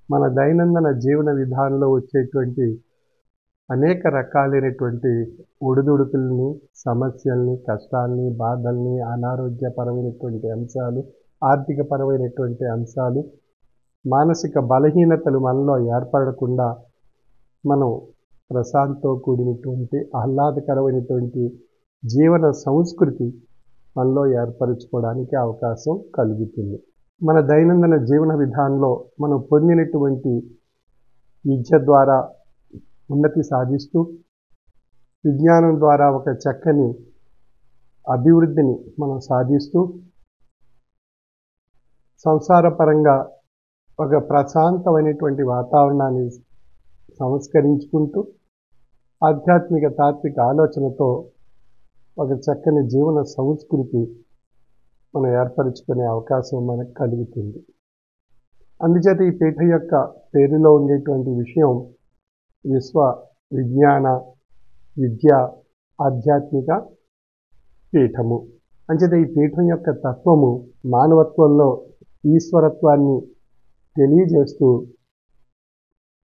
మన దైనందిన జీవన విధానంలో వచ్చేటువంటి అనేక రకాలైనటువంటి ఒడిదుడుకుల్ని సమస్యల్ని కష్టాల్ని బాధల్ని అనారోగ్యపరమైనటువంటి అంశాలు ఆర్థికపరమైనటువంటి అంశాలు మానసిక బలహీనతలు మనలో ఏర్పడకుండా మనం ప్రశాంతతో కూడినటువంటి ఆహ్లాదకరమైనటువంటి జీవన సంస్కృతి మనలో ఏర్పరచుకోవడానికి అవకాశం కలుగుతుంది. మన దైనందిన జీవన విధానంలో మనం పొందినటువంటి విద్య ద్వారా ఉన్నతి సాధిస్తూ విజ్ఞానం ద్వారా ఒక చక్కని అభివృద్ధిని మనం సాధిస్తూ సంసారపరంగా ఒక ప్రశాంతమైనటువంటి వాతావరణాన్ని సంస్కరించుకుంటూ ఆధ్యాత్మిక తాత్విక ఆలోచనతో ఒక చక్కని జీవన సంస్కృతి మనం ఏర్పరచుకునే అవకాశం మనకు కలుగుతుంది. అందుచేత ఈ పీఠ యొక్క పేరులో ఉండేటువంటి విషయం విశ్వ విజ్ఞాన విద్య ఆధ్యాత్మిక పీఠము. అంచేత ఈ పీఠం యొక్క తత్వము మానవత్వంలో ఈశ్వరత్వాన్ని తెలియజేస్తూ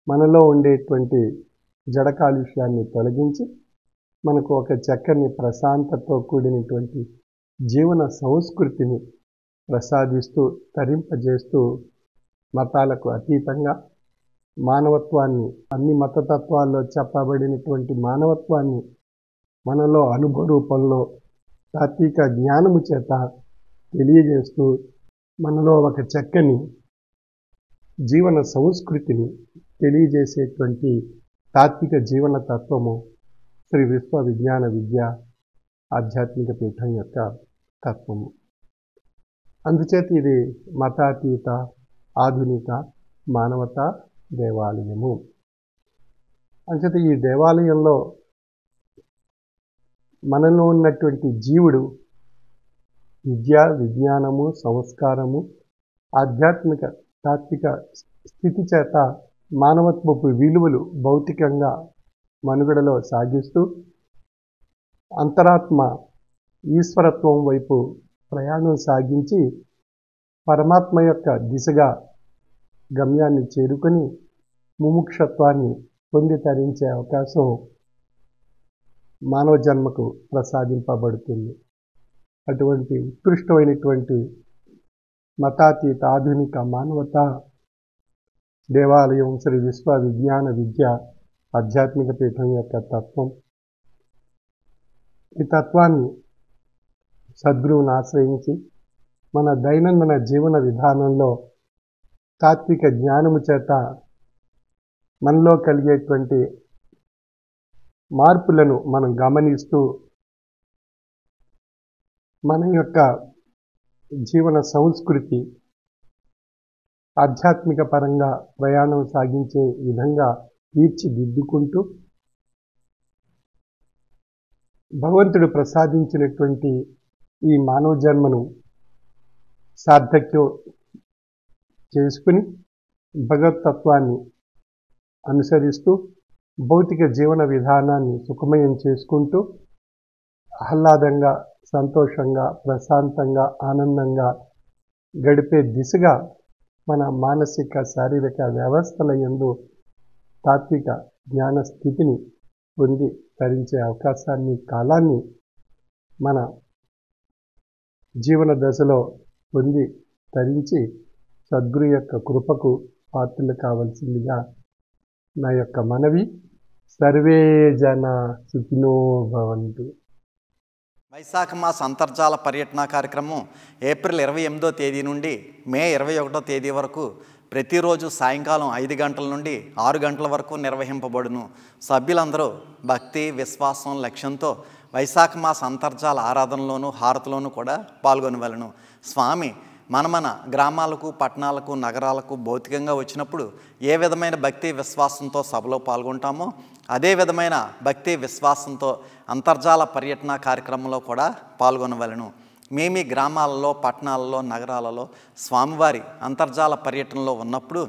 మనలో ఉండేటువంటి జడ కాలుష్యాన్ని తొలగించి మనకు ఒక చక్కని ప్రశాంతతో కూడినటువంటి జీవన సంస్కృతిని ప్రసాదిస్తూ తరింపజేస్తూ మతాలకు అతీతంగా మానవత్వాన్ని అన్ని మతతత్వాల్లో చెప్పబడినటువంటి మానవత్వాన్ని మనలో అనుభవ రూపంలో తాత్విక జ్ఞానము చేత తెలియజేస్తూ మనలో ఒక చక్కని జీవన సంస్కృతిని తెలియజేసేటువంటి తాత్విక జీవన తత్వము శ్రీ విశ్వ విజ్ఞాన విద్య ఆధ్యాత్మిక పీఠం యొక్క తత్వము. అందుచేత ఇది మతాతీత ఆధునిక మానవతా దేవాలయము. అందుచేత ఈ దేవాలయంలో మనలో ఉన్నటువంటి జీవుడు విద్య విజ్ఞానము సంస్కారము ఆధ్యాత్మిక తాత్విక స్థితి చేత మానవత్వపు విలువలు భౌతికంగా మనుగడలో సాగిస్తూ అంతరాత్మ ఈశ్వరత్వం వైపు ప్రయాణం సాగించి పరమాత్మ యొక్క దిశగా గమ్యాన్ని చేరుకొని ముముక్షత్వాన్ని పొంది తరించే అవకాశం మానవ జన్మకు ప్రసాదింపబడుతుంది. అటువంటి ఉత్కృష్టమైనటువంటి మతాతీత ఆధునిక మానవతా దేవాలయం శ్రీ విశ్వ విజ్ఞాన విద్య ఆధ్యాత్మిక పీఠం యొక్క తత్వం. ఈ తత్వాన్ని సద్గురువుని ఆశ్రయించి మన దైనందిన జీవన విధానంలో తాత్విక జ్ఞానము చేత మనలో కలిగేటువంటి మార్పులను మనం గమనిస్తూ మన యొక్క జీవన సంస్కృతి ఆధ్యాత్మిక పరంగా ప్రయాణం సాగించే విధంగా తీర్చిదిద్దుకుంటూ భగవంతుడు ప్రసాదించినటువంటి ఈ మానవ జన్మను సార్థక్యం చేసుకుని భగవతత్వాన్ని అనుసరిస్తూ భౌతిక జీవన విధానాన్ని సుఖమయం చేసుకుంటూ ఆహ్లాదంగా, సంతోషంగా, ప్రశాంతంగా, ఆనందంగా గడిపే దిశగా మన మానసిక శారీరక వ్యవస్థల యందు తాత్విక జ్ఞాన స్థితిని పొంది తరించే అవకాశాన్ని, కాలాన్ని మన జీవన దశలో పొంది తరించి సద్గురు యొక్క కృపకు పాత్రలు కావాల్సిందిగా నా యొక్క మనవి. సర్వే జన సుఖినో భవంతు. వైశాఖ మాస అంతర్జాల పర్యటన కార్యక్రమం ఏప్రిల్ 28వ తేదీ నుండి మే 21వ తేదీ వరకు ప్రతిరోజు సాయంకాలం 5 గంటల నుండి 6 గంటల వరకు నిర్వహింపబడును. సభ్యులందరూ భక్తి, విశ్వాసం, లక్ష్యంతో వైశాఖ మాస అంతర్జాల ఆరాధనలోను హారతిలోనూ కూడా పాల్గొనవలను. స్వామి మన గ్రామాలకు, పట్టణాలకు, నగరాలకు భౌతికంగా వచ్చినప్పుడు ఏ విధమైన భక్తి విశ్వాసంతో సభలో పాల్గొంటామో అదే విధమైన భక్తి విశ్వాసంతో అంతర్జాల పర్యటన కార్యక్రమంలో కూడా పాల్గొనవలను. మీ గ్రామాలలో, పట్టణాలలో, నగరాలలో స్వామివారి అంతర్జాల పర్యటనలో ఉన్నప్పుడు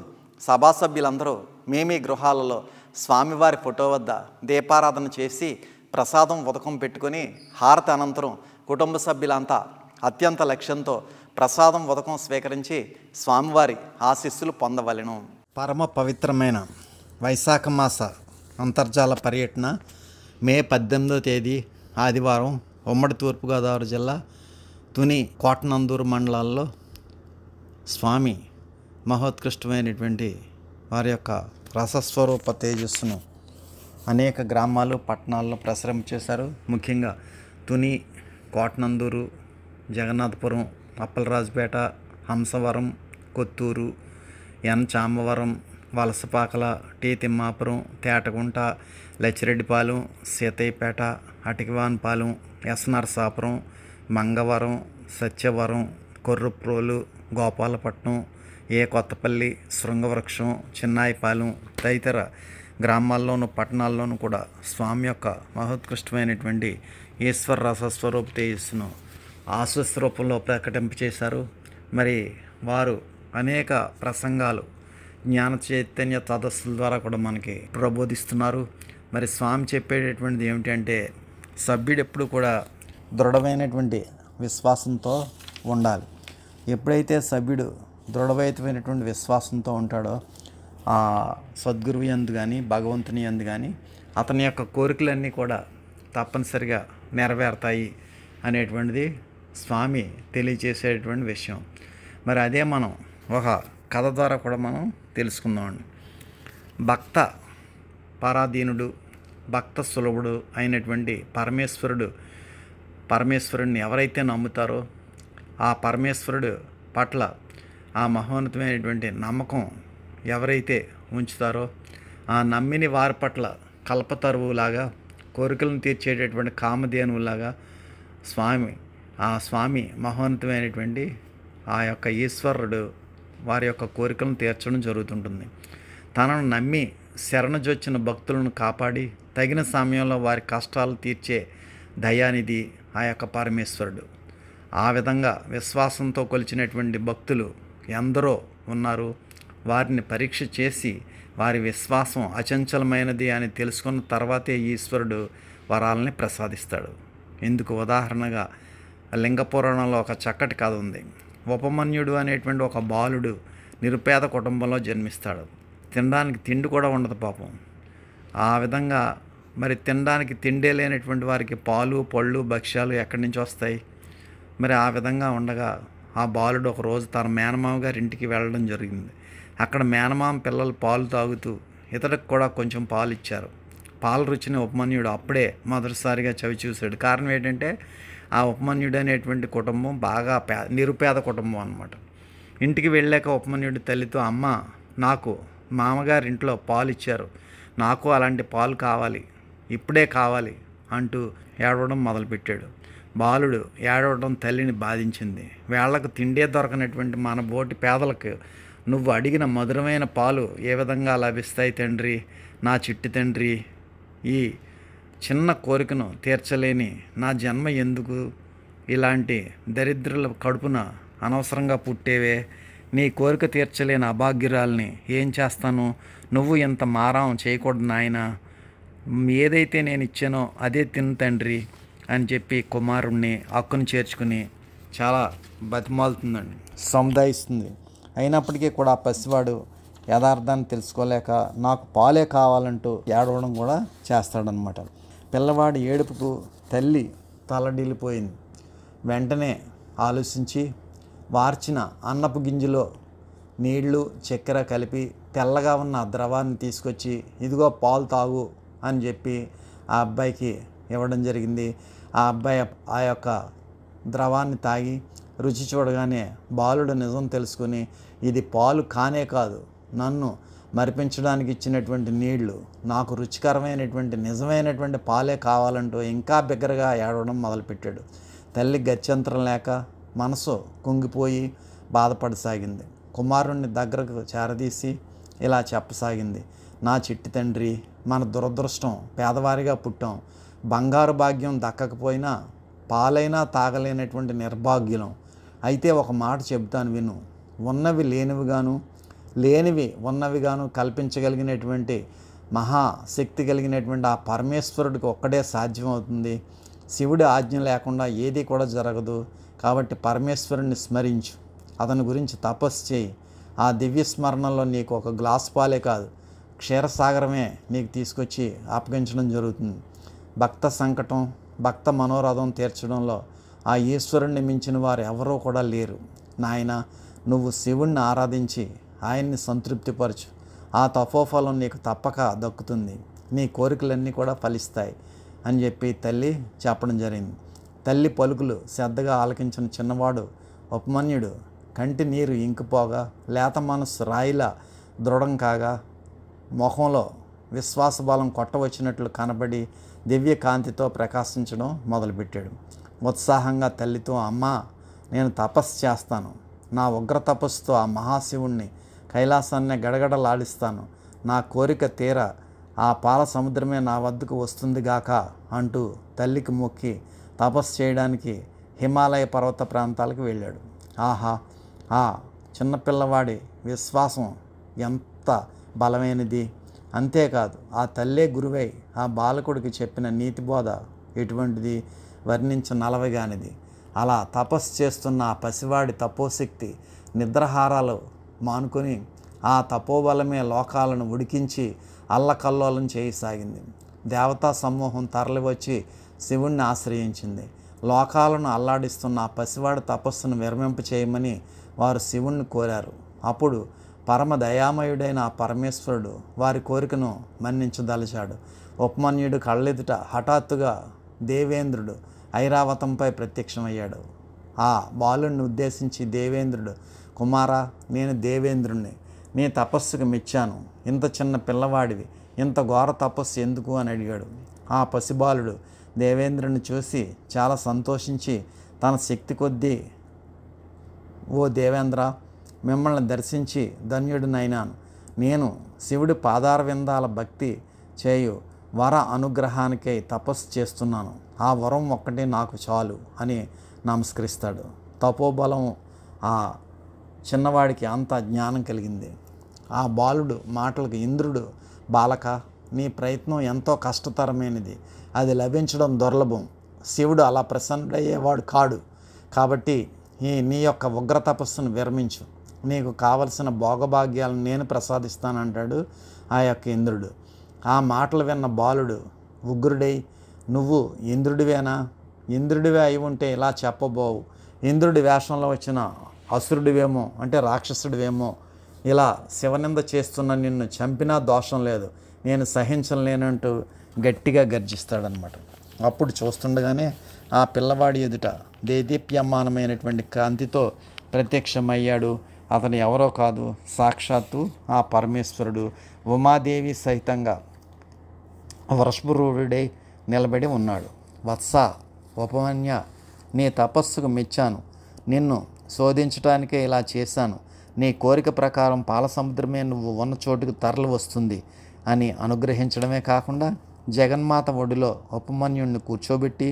సభా సభ్యులందరూ మీ గృహాలలో స్వామివారి ఫోటో వద్ద దీపారాధన చేసి ప్రసాదం ఉదకం పెట్టుకొని హారతి అనంతరం కుటుంబ సభ్యులంతా అత్యంత లక్ష్యంతో ప్రసాదం ఉదకం స్వీకరించి స్వామివారి ఆశీస్సులు పొందవలెను. పరమ పవిత్రమైన వైశాఖ మాస అంతర్జాల పర్యటన మే 18వ తేదీ ఆదివారం ఉమ్మడి తూర్పుగోదావరి జిల్లా తుని, కోటనందూరు మండలాల్లో స్వామి మహోత్కృష్టమైనటువంటి వారి యొక్క రసస్వరూప తేజస్సును అనేక గ్రామాలు, పట్టణాల్లో ప్రసరింపచేశారు. ముఖ్యంగా తుని, కోటనందూరు, జగన్నాథపురం, అప్పలరాజుపేట, హంసవరం, కొత్తూరు, చామవరం, వలసపాకల, టీ తిమ్మాపురం, తేటగుంట, లచ్చిరెడ్డిపాలెం, సీతయ్యపేట, అటికివాన్పాలెం, నరసాపురం, మంగవరం, సత్యవరం, కొర్రప్రోలు, గోపాలపట్నం, కొత్తపల్లి, శృంగవృక్షం, చిన్నాయిపాలెం తదితర గ్రామాల్లోనూ పట్టణాల్లోనూ కూడా స్వామి యొక్క మహోత్కృష్టమైనటువంటి ఈశ్వర రసస్వరూప తేజస్సును ఆశీస్ రూపంలో ప్రకటింపచేశారు. మరి వారు అనేక ప్రసంగాలు, జ్ఞాన చైతన్య సదస్సుల ద్వారా కూడా మనకి ప్రబోధిస్తున్నారు. మరి స్వామి చెప్పేటటువంటిది ఏమిటంటే సభ్యుడు ఎప్పుడు కూడా దృఢమైనటువంటి విశ్వాసంతో ఉండాలి. ఎప్పుడైతే సభ్యుడు దృఢమైనటువంటి విశ్వాసంతో ఉంటాడో ఆ సద్గురువు యందు కానీ, భగవంతుని యందు కానీ అతని యొక్క కోరికలన్నీ కూడా తప్పనిసరిగా నెరవేరుతాయి అనేటువంటిది స్వామి తెలియజేసేటువంటి విషయం. మరి అదే మనం ఒక కథ ద్వారా కూడా మనం తెలుసుకుందామండి. భక్త పరాధీనుడు, భక్త సులభుడు అయినటువంటి పరమేశ్వరుడిని ఎవరైతే నమ్ముతారో ఆ పరమేశ్వరుడు పట్ల ఆ మహోన్నతమైనటువంటి నమ్మకం ఎవరైతే ఉంచుతారో ఆ నమ్మిని వారి పట్ల కల్పతరువులాగా, కోరికలను తీర్చేటటువంటి కామధేనువులాగా స్వామి మహోన్నతమైనటువంటి ఆ యొక్క ఈశ్వరుడు వారి యొక్క కోరికలను తీర్చడం జరుగుతుంటుంది. తనను నమ్మి శరణజొచ్చిన భక్తులను కాపాడి తగిన సమయంలో వారి కష్టాలు తీర్చే దయానిధి ఆ యొక్క పరమేశ్వరుడు. ఆ విధంగా విశ్వాసంతో కొలిచినటువంటి భక్తులు ఎందరో ఉన్నారు. వారిని పరీక్ష చేసి వారి విశ్వాసం అచంచలమైనది అని తెలుసుకున్న తర్వాతే ఈశ్వరుడు వరాలని ప్రసాదిస్తాడు. ఇందుకు ఉదాహరణగా లింగ పురాణంలో ఒక చక్కటి కథ ఉంది. ఉపమన్యుడు అనేటువంటి ఒక బాలుడు నిరుపేద కుటుంబంలో జన్మిస్తాడు. తినడానికి తిండి కూడా ఉండదు పాపం. ఆ విధంగా మరి తినడానికి తిండే లేనటువంటి వారికి పాలు, పళ్ళు, భక్ష్యాలు ఎక్కడి నుంచి వస్తాయి? మరి ఆ విధంగా ఉండగా ఆ బాలుడు ఒకరోజు తన మేనమామ గారి ఇంటికి వెళ్ళడం జరిగింది. అక్కడ మేనమామ పిల్లలు పాలు తాగుతూ ఇతడికి కూడా కొంచెం పాలు ఇచ్చారు. పాల రుచిని ఉపమన్యుడు అప్పుడే మొదటిసారిగా చవి చూశాడు. కారణం ఏంటంటే ఆ ఉపమన్యుడు అనేటువంటి కుటుంబం బాగా నిరుపేద కుటుంబం అన్నమాట. ఇంటికి వెళ్ళాక ఉపమన్యుడి తల్లితో, అమ్మ నాకు మామగారి ఇంట్లో పాలు ఇచ్చారు, నాకు అలాంటి పాలు కావాలి, ఇప్పుడే కావాలి అంటూ ఏడవడం మొదలుపెట్టాడు. బాలుడు ఏడవడం తల్లిని బాధించింది. వేళ్లకు తిండే దొరకనటువంటి మన బోటి పేదలకు నువ్వు అడిగిన మధురమైన పాలు ఏ విధంగా లభిస్తాయి తండ్రి, నా చిట్టి తండ్రి, ఈ చిన్న కోరికను తీర్చలేని నా జన్మ ఎందుకు? ఇలాంటి దరిద్రుల కడుపున అనవసరంగా పుట్టేవే, నీ కోరిక తీర్చలేని అభాగ్యురాల్ని ఏం చేస్తాను? నువ్వు ఇంత మారం చేయకూడదు నాయనా, ఏదైతే నేను ఇచ్చానో అదే తిను తండ్రి అని చెప్పి కుమారుణ్ణి హక్కును చేర్చుకుని చాలా బతిమాలుతుందండి, సముదాయిస్తుంది. అయినప్పటికీ కూడా ఆ పసివాడు యథార్థాన్ని తెలుసుకోలేక నాకు పాలే కావాలంటూ ఏడవడం కూడా చేస్తాడనమాట. పిల్లవాడి ఏడుపుకు తల్లి తలడిల్లిపోయింది. వెంటనే ఆలోచించి వార్చిన అన్నపు గింజలో నీళ్లు చక్కెర కలిపి తెల్లగా ఉన్న ద్రవాన్ని తీసుకొచ్చి ఇదిగో పాలు తాగు అని చెప్పి ఆ అబ్బాయికి ఇవ్వడం జరిగింది. ఆ అబ్బాయి ఆ యొక్క ద్రవాన్ని తాగి రుచి చూడగానే బాలుడు నిజం తెలుసుకుని ఇది పాలు కానే కాదు, నన్ను మరిపించడానికి ఇచ్చినటువంటి నీళ్లు, నాకు రుచికరమైనటువంటి నిజమైనటువంటి పాలే కావాలంటూ ఇంకా బిగ్గరగా ఏడవడం మొదలుపెట్టాడు. తల్లి గత్యంతరం లేక మనసు కుంగిపోయి బాధపడసాగింది. కుమారుణ్ణి దగ్గరకు చేరదీసి ఇలా చెప్పసాగింది, నా చిట్టి తండ్రి, మన దురదృష్టం, పేదవారిగా పుట్టాం, బంగారు భాగ్యం దక్కకపోయినా పాలైనా తాగలేనటువంటి నిర్భాగ్యులం. అయితే ఒక మాట చెబుతాను విను, ఉన్నవి లేనివిగాను లేనివి ఉన్నవిగాను కల్పించగలిగినటువంటి మహాశక్తి కలిగినటువంటి ఆ పరమేశ్వరుడికి ఒక్కడే సాధ్యమవుతుంది. శివుడి ఆజ్ఞ లేకుండా ఏది కూడా జరగదు. కాబట్టి పరమేశ్వరుణ్ణి స్మరించు, అతని గురించి తపస్సు చేయి. ఆ దివ్య స్మరణలో నీకు ఒక గ్లాస్ పాలే కాదు, క్షీరసాగరమే నీకు తీసుకొచ్చి అప్పగించడం జరుగుతుంది. భక్త సంకటం, భక్త మనోరథం తీర్చడంలో ఆ ఈశ్వరుణ్ణి మించిన వారు ఎవరూ కూడా లేరు. నాయన, నువ్వు శివుణ్ణి ఆరాధించి ఆయన్ని సంతృప్తిపరచు, ఆ తపోఫలం నీకు తప్పక దక్కుతుంది, నీ కోరికలన్నీ కూడా ఫలిస్తాయి అని చెప్పి తల్లి చెప్పడం జరిగింది. తల్లి పలుకులు శ్రద్ధగా ఆలకించిన చిన్నవాడు ఉపమన్యుడు కంటి నీరు ఇంకిపోగా, లేత మనస్సు రాయిలా దృఢం కాగా, మొహంలో విశ్వాసబలం కొట్టవచ్చినట్లు కనబడి దివ్య కాంతితో ప్రకాశించడం మొదలుపెట్టాడు. ఉత్సాహంగా తల్లితో, అమ్మా, నేను తపస్సు చేస్తాను, నా ఉగ్ర తపస్సుతో ఆ మహాశివుణ్ణి కైలాసాన్ని గడగడలాడిస్తాను, నా కోరిక తీర ఆ పాల సముద్రమే నా వద్దకు వస్తుంది గాక అంటూ తల్లికి మొక్కి తపస్సు చేయడానికి హిమాలయ పర్వత ప్రాంతాలకు వెళ్ళాడు. ఆహా, ఆ చిన్నపిల్లవాడి విశ్వాసం ఎంత బలమైనది! అంతేకాదు ఆ తల్లే గురువై ఆ బాలకుడికి చెప్పిన నీతిబోధ ఎటువంటిది, వర్ణించనలవిగానిది. అలా తపస్సు చేస్తున్న ఆ పసివాడి తపోశక్తి నిద్రహారాలు మానుకొని ఆ తపోబలమే లోకాలను ఉడికించి అల్లకల్లోలం చేయసాగింది. దేవతా సమూహం తరలివచ్చి శివుణ్ణి ఆశ్రయించింది. లోకాలను అల్లాడిస్తున్న ఆ పసివాడి తపస్సును విరమింప చేయమని వారు శివుణ్ణి కోరారు. అప్పుడు పరమ దయామయుడైన ఆ పరమేశ్వరుడు వారి కోరికను మన్నించదలిచాడు. ఉపమన్యుడు కళ్ళెదుట హఠాత్తుగా దేవేంద్రుడు ఐరావతంపై ప్రత్యక్షమయ్యాడు. ఆ బాలుడిని ఉద్దేశించి దేవేంద్రుడు, కుమారా, నేను దేవేంద్రుణ్ణి, నీ తపస్సుకు మెచ్చాను, ఇంత చిన్న పిల్లవాడివి ఇంత ఘోర తపస్సు ఎందుకు అని అడిగాడు. ఆ పసిబాలుడు దేవేంద్రుని చూసి చాలా సంతోషించి తన శక్తి కొద్దీ, ఓ దేవేంద్ర, మిమ్మల్ని దర్శించి ధన్యుడినైనాను. నేను శివుడి పాదార విందాల భక్తి చేయు వర అనుగ్రహానికై తపస్సు చేస్తున్నాను, ఆ వరం ఒక్కటే నాకు చాలు అని నమస్కరిస్తాడు. తపోబలం ఆ చిన్నవాడికి అంత జ్ఞానం కలిగింది. ఆ బాలుడు మాటలకు ఇంద్రుడు, బాలక, నీ ప్రయత్నం ఎంతో కష్టతరమైనది, అది లభించడం దుర్లభం, శివుడు అలా ప్రసన్నుడయ్యేవాడు కాడు. కాబట్టి నీ యొక్క ఉగ్ర తపస్సును విరమించు, నీకు కావలసిన భోగభాగ్యాలను నేను ప్రసాదిస్తానంటాడు ఆ యొక్క ఇంద్రుడు. ఆ మాటలు విన్న బాలుడు ఉగ్రుడై, నువ్వు ఇంద్రుడివేనా? ఇంద్రుడివే అయి ఉంటే ఇలా చెప్పబోవు, ఇంద్రుడి వేషంలో వచ్చిన అసురుడివేమో, అంటే రాక్షసుడివేమో, ఇలా శివనింద చేస్తున్న నిన్ను చంపినా దోషం లేదు, నేను సహించలేనంటూ గట్టిగా గర్జిస్తాడనమాట. అప్పుడు చూస్తుండగానే ఆ పిల్లవాడి ఎదుట దేదీప్యమానమైనటువంటి కాంతితో ప్రత్యక్షమయ్యాడు. అతను ఎవరో కాదు, సాక్షాత్తు ఆ పరమేశ్వరుడు ఉమాదేవి సహితంగా వృషభరూఢుడై నిలబడి ఉన్నాడు. వత్స, ఉపమన్య, నీ తపస్సుకు మెచ్చాను, నిన్ను శోధించడానికే ఇలా చేశాను, నీ కోరిక ప్రకారం పాలసముద్రమే నువ్వు ఉన్న చోటుకు తరలి వస్తుంది అని అనుగ్రహించడమే కాకుండా జగన్మాత ఒడిలో ఉపమన్యుడిని కూర్చోబెట్టి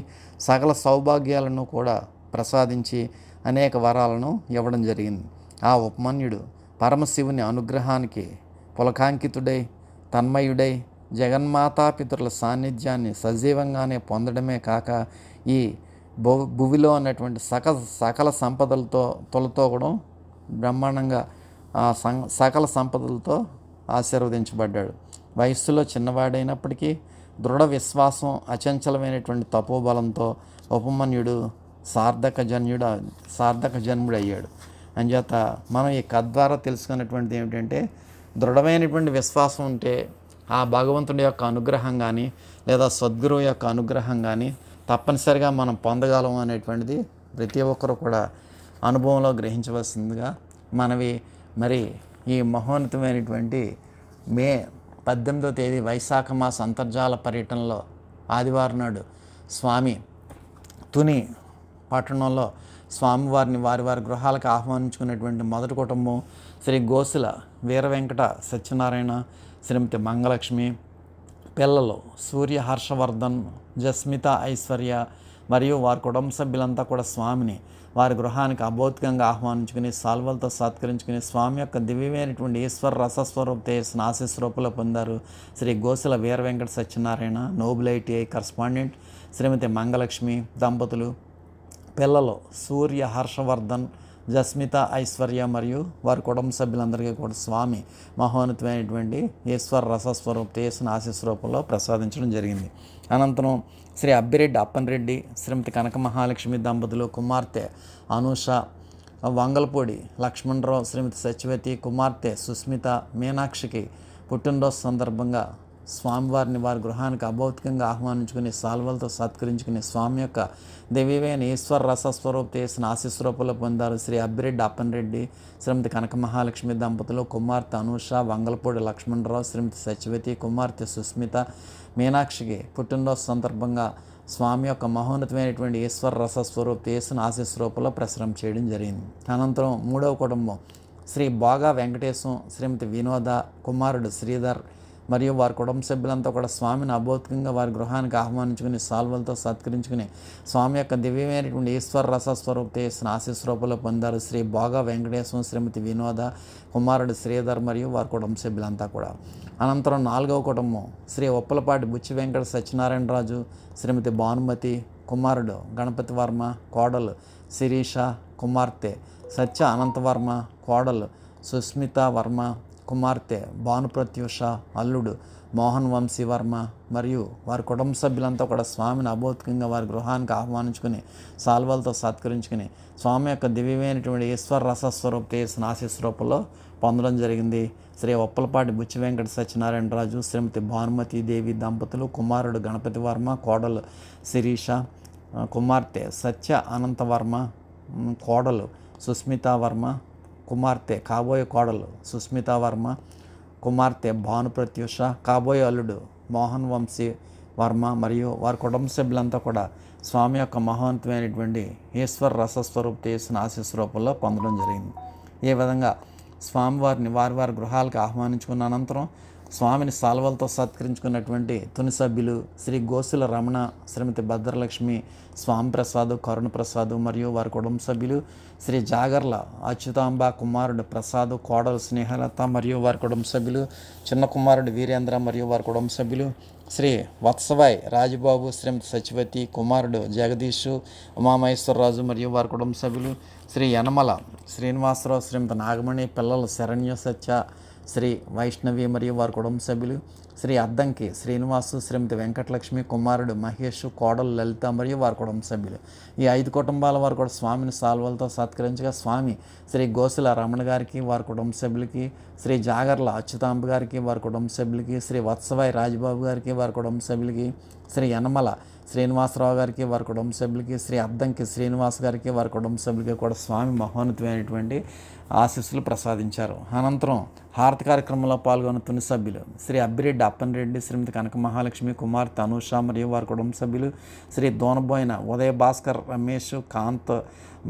సకల సౌభాగ్యాలను కూడా ప్రసాదించి అనేక వరాలను ఇవ్వడం జరిగింది. ఆ ఉపమన్యుడు పరమశివుని అనుగ్రహానికి పులకాంకితుడై తన్మయుడై జగన్మాతాపితరుల సాన్నిధ్యాన్ని సజీవంగానే పొందడమే కాక ఈ భువిలో ఉన్నటువంటి సకల సంపదలతో తొలతోగడం బ్రహ్మాండంగా ఆ సకల సంపదలతో ఆశీర్వదించబడ్డాడు. వయస్సులో చిన్నవాడైనప్పటికీ దృఢ విశ్వాసం, అచంచలమైనటువంటి తపోబలంతో ఉపమన్యుడు సార్థక జన్ముడయ్యాడు. అంచేత మనం ఈ కథ ద్వారా తెలుసుకున్నటువంటిది ఏమిటంటే, దృఢమైనటువంటి విశ్వాసం ఉంటే ఆ భగవంతుడి యొక్క అనుగ్రహం కానీ లేదా సద్గురువు యొక్క అనుగ్రహం కానీ తప్పనిసరిగా మనం పొందగలం అనేటువంటిది ప్రతి ఒక్కరు కూడా అనుభవంలో గ్రహించవలసిందిగా మనవి. మరి ఈ మహోన్నతమైనటువంటి మే 18వ తేదీ వైశాఖ మాస అంతర్జాల పర్యటనలో ఆదివారం నాడు స్వామి తుని పట్టణంలో స్వామివారిని వారి గృహాలకు ఆహ్వానించుకున్నటువంటి మొదటి కుటుంబం శ్రీ గోసుల వీర వెంకట సత్యనారాయణ, శ్రీమతి మంగలక్ష్మి, పిల్లలు సూర్య హర్షవర్ధన్, జస్మిత ఐశ్వర్య మరియు వారి కుటుంబ సభ్యులంతా కూడా స్వామిని వారి గృహానికి అభౌతికంగా ఆహ్వానించుకుని సాల్వలతో సత్కరించుకుని స్వామి యొక్క దివ్యమైనటువంటి ఈశ్వర రసస్వరూప తేజస్సును ఆశీస్సురూపంలో పొందారు. Shri Gosula Veera Venkata Satyanarayana, Noble ITI correspondent, Shrimati Mangalakshmi దంపతులు, పిల్లలు సూర్య హర్షవర్ధన్, జస్మిత ఐశ్వర్య మరియు వారి కుటుంబ సభ్యులందరికీ కూడా స్వామి మహోన్నతమైనటువంటి ఈశ్వర రసస్వరూప తేజస్సును ఆశీస్సురూపంలో ప్రసాదించడం జరిగింది. అనంతరం శ్రీ అబ్బిరెడ్డి అప్పన్రెడ్డి, శ్రీమతి కనక మహాలక్ష్మి దంపతులు, కుమార్తె అనూష, వంగలపూడి లక్ష్మణరావు, శ్రీమతి సత్యవతి, కుమార్తె సుస్మిత, మీనాక్షికి పుట్టినరోజు సందర్భంగా స్వామివారిని వారి గృహానికి అభౌతికంగా ఆహ్వానించుకుని సాల్వలతో సత్కరించుకుని స్వామి యొక్క దివ్యమైన ఈశ్వర రసస్వరూప తేజస్సును ఆశీస్సురూపంలో పొందారు. శ్రీ అబ్బిరెడ్డి అప్పన్రెడ్డి, శ్రీమతి కనక మహాలక్ష్మి దంపతులు, కుమార్తె అనూష, వంగలపూడి లక్ష్మణరావు, శ్రీమతి సత్యవతి, కుమార్తె సుస్మిత, మీనాక్షికి పుట్టినరోజు సందర్భంగా స్వామి యొక్క మహోన్నతమైనటువంటి ఈశ్వర రసస్వరూప తేజస్సును ఆశీస్సురూపంలో ప్రసారం చేయడం జరిగింది. అనంతరం మూడవ కుటుంబం శ్రీ బాగా వెంకటేశం, శ్రీమతి వినోద, కుమారుడు శ్రీధర్ మరియు వారి కుటుంబ సభ్యులంతా కూడా స్వామిని అభౌతికంగా వారి గృహానికి ఆహ్వానించుకుని సాల్వలతో సత్కరించుకుని స్వామి యొక్క దివ్యమైనటువంటి ఈశ్వర రసస్వరూప తేజస్సును ఆశీస్సురూపంలో పొందారు. శ్రీ బాగా వెంకటేశం, శ్రీమతి వినోద, కుమారుడు శ్రీధర్ మరియు వారి కుటుంబ సభ్యులంతా కూడా. అనంతరం నాలుగవ కుటుంబం శ్రీ ఉప్పలపాటి బుచ్చి వెంకట సత్యనారాయణరాజు, శ్రీమతి భానుమతి, కుమారుడు గణపతి వర్మ, కోడలు శిరీష, కుమార్తె సత్య అనంతవర్మ, కోడలు సుస్మిత వర్మ, కుమార్తె భానుప్రత్యూష, అల్లుడు మోహన్ వంశీ వర్మ మరియు వారి కుటుంబ సభ్యులంతా కూడా స్వామిని అభౌతికంగా వారి గృహానికి ఆహ్వానించుకుని సాల్వలతో సత్కరించుకుని స్వామి యొక్క దివ్యమైనటువంటి ఈశ్వర రసస్వరూప తేజస్సును ఆశీస్సురూపంలో పొందడం జరిగింది. శ్రీ ఉప్పలపాటి బుచ్చి వెంకట సత్యనారాయణరాజు, శ్రీమతి భానుమతి దేవి దంపతులు, కుమారుడు గణపతి వర్మ, కోడలు శిరీష, కుమార్తె సత్య అనంతవర్మ, కోడలు సుస్మిత వర్మ, కుమార్తె కాబోయే కోడలు సుస్మిత వర్మ, కుమార్తె భానుప్రత్యూష, కాబోయే అల్లుడు మోహన్ వంశీ వర్మ మరియు వారి కుటుంబ సభ్యులంతా కూడా స్వామి యొక్క మహోన్నతమైనటువంటి ఈశ్వర రసస్వరూప తేజస్సును ఆశీస్సురూపంలో పొందడం జరిగింది. ఈ విధంగా స్వామివారిని వారి గృహాలకు ఆహ్వానించుకున్న అనంతరం స్వామిని సాల్వలతో సత్కరించుకున్నటువంటి తుని సభ్యులు శ్రీ గోసుల రమణ, శ్రీమతి భద్రలక్ష్మి, స్వామి ప్రసాద్, కరుణ ప్రసాద్ మరియు వారి కుటుంబ సభ్యులు, శ్రీ జాగర్ల అచ్యుతాంబ, కుమారుడు ప్రసాద్, కోడలు స్నేహలత మరియు వారి కుటుంబ సభ్యులు, చిన్న కుమారుడు వీరేంద్ర మరియు వారి కుటుంబ సభ్యులు, శ్రీ వత్సవాయ్ రాజబాబు, శ్రీమతి సచివతి, కుమారుడు జగదీషు, ఉమామహేశ్వరరాజు మరియు వారి కుటుంబ సభ్యులు, శ్రీ యనమల శ్రీనివాసరావు, శ్రీమతి నాగమణి, పిల్లలు శరణ్య సత్య, శ్రీ వైష్ణవి మరియు వారి కుటుంబ సభ్యులు, శ్రీ అద్దంకి శ్రీనివాసు, శ్రీమతి వెంకటలక్ష్మి, కుమారుడు మహేష్, కోడలు లలిత మరియు వారి కుటుంబ సభ్యులు. ఈ 5 కుటుంబాల వారు కూడా స్వామిని సాల్వలతో సత్కరించగా స్వామి శ్రీ గోసుల రమణ గారికి వారి కుటుంబ సభ్యులకి, శ్రీ జాగర్ల అచ్యుతాంబ గారికి వారి కుటుంబ సభ్యులకి, శ్రీ వత్సవాయి రాజబాబు గారికి వారి కుటుంబ సభ్యులకి, శ్రీ యనమల శ్రీనివాసరావు గారికి వారి కుటుంబ సభ్యులకి, శ్రీ అద్దంకి శ్రీనివాస్ గారికి వారి కుటుంబ సభ్యులకి కూడా స్వామి మహోన్నతమైనటువంటి ఆశీస్సులు ప్రసాదించారు. అనంతరం హారతి కార్యక్రమంలో పాల్గొన్న తుని సభ్యులు శ్రీ అబ్బిరెడ్డి అప్పన్రెడ్డి, శ్రీమతి కనక మహాలక్ష్మి, కుమార్తె అనూష మరియు వారి కుటుంబ సభ్యులు, శ్రీ దోనబోయిన ఉదయ భాస్కర్, రమేష్, కాంత్,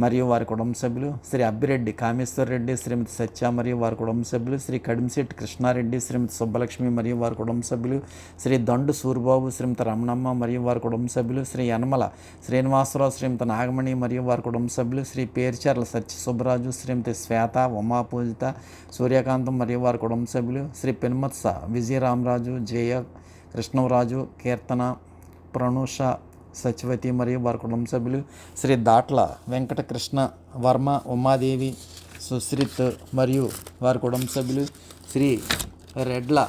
మరియు వారి కుటుంబ సభ్యులు, శ్రీ అబ్బిరెడ్డి కామేశ్వర్ రెడ్డి, శ్రీమతి సత్య మరియు వారి కుటుంబ సభ్యులు, శ్రీ కడిమిశెట్టి కృష్ణారెడ్డి, శ్రీమతి సుబ్బలక్ష్మి మరియు వారి కుటుంబ సభ్యులు, శ్రీ దండు సూరిబాబు, శ్రీమతి రమణమ్మ మరియు వారి కుటుంబ సభ్యులు, శ్రీ యనమల శ్రీనివాసరావు, శ్రీమతి నాగమణి మరియు వారి కుటుంబ సభ్యులు, శ్రీ పేర్చర్ల సత్య సుబ్బరాజు, శ్రీమతి శ్వేత, ఉమా పూజిత, సూర్యకాంతం మరియు వారి కుటుంబ సభ్యులు, శ్రీ పెనుమత్స విజయరామరాజు, జయ కృష్ణరాజు, కీర్తన, ప్రణుష, సత్యవతి మరియు వారి కుటుంబ సభ్యులు, శ్రీ దాట్ల వెంకటకృష్ణ వర్మ, ఉమాదేవి, సుశ్రిత్ మరియు వారి కుటుంబ సభ్యులు, శ్రీ రెడ్ల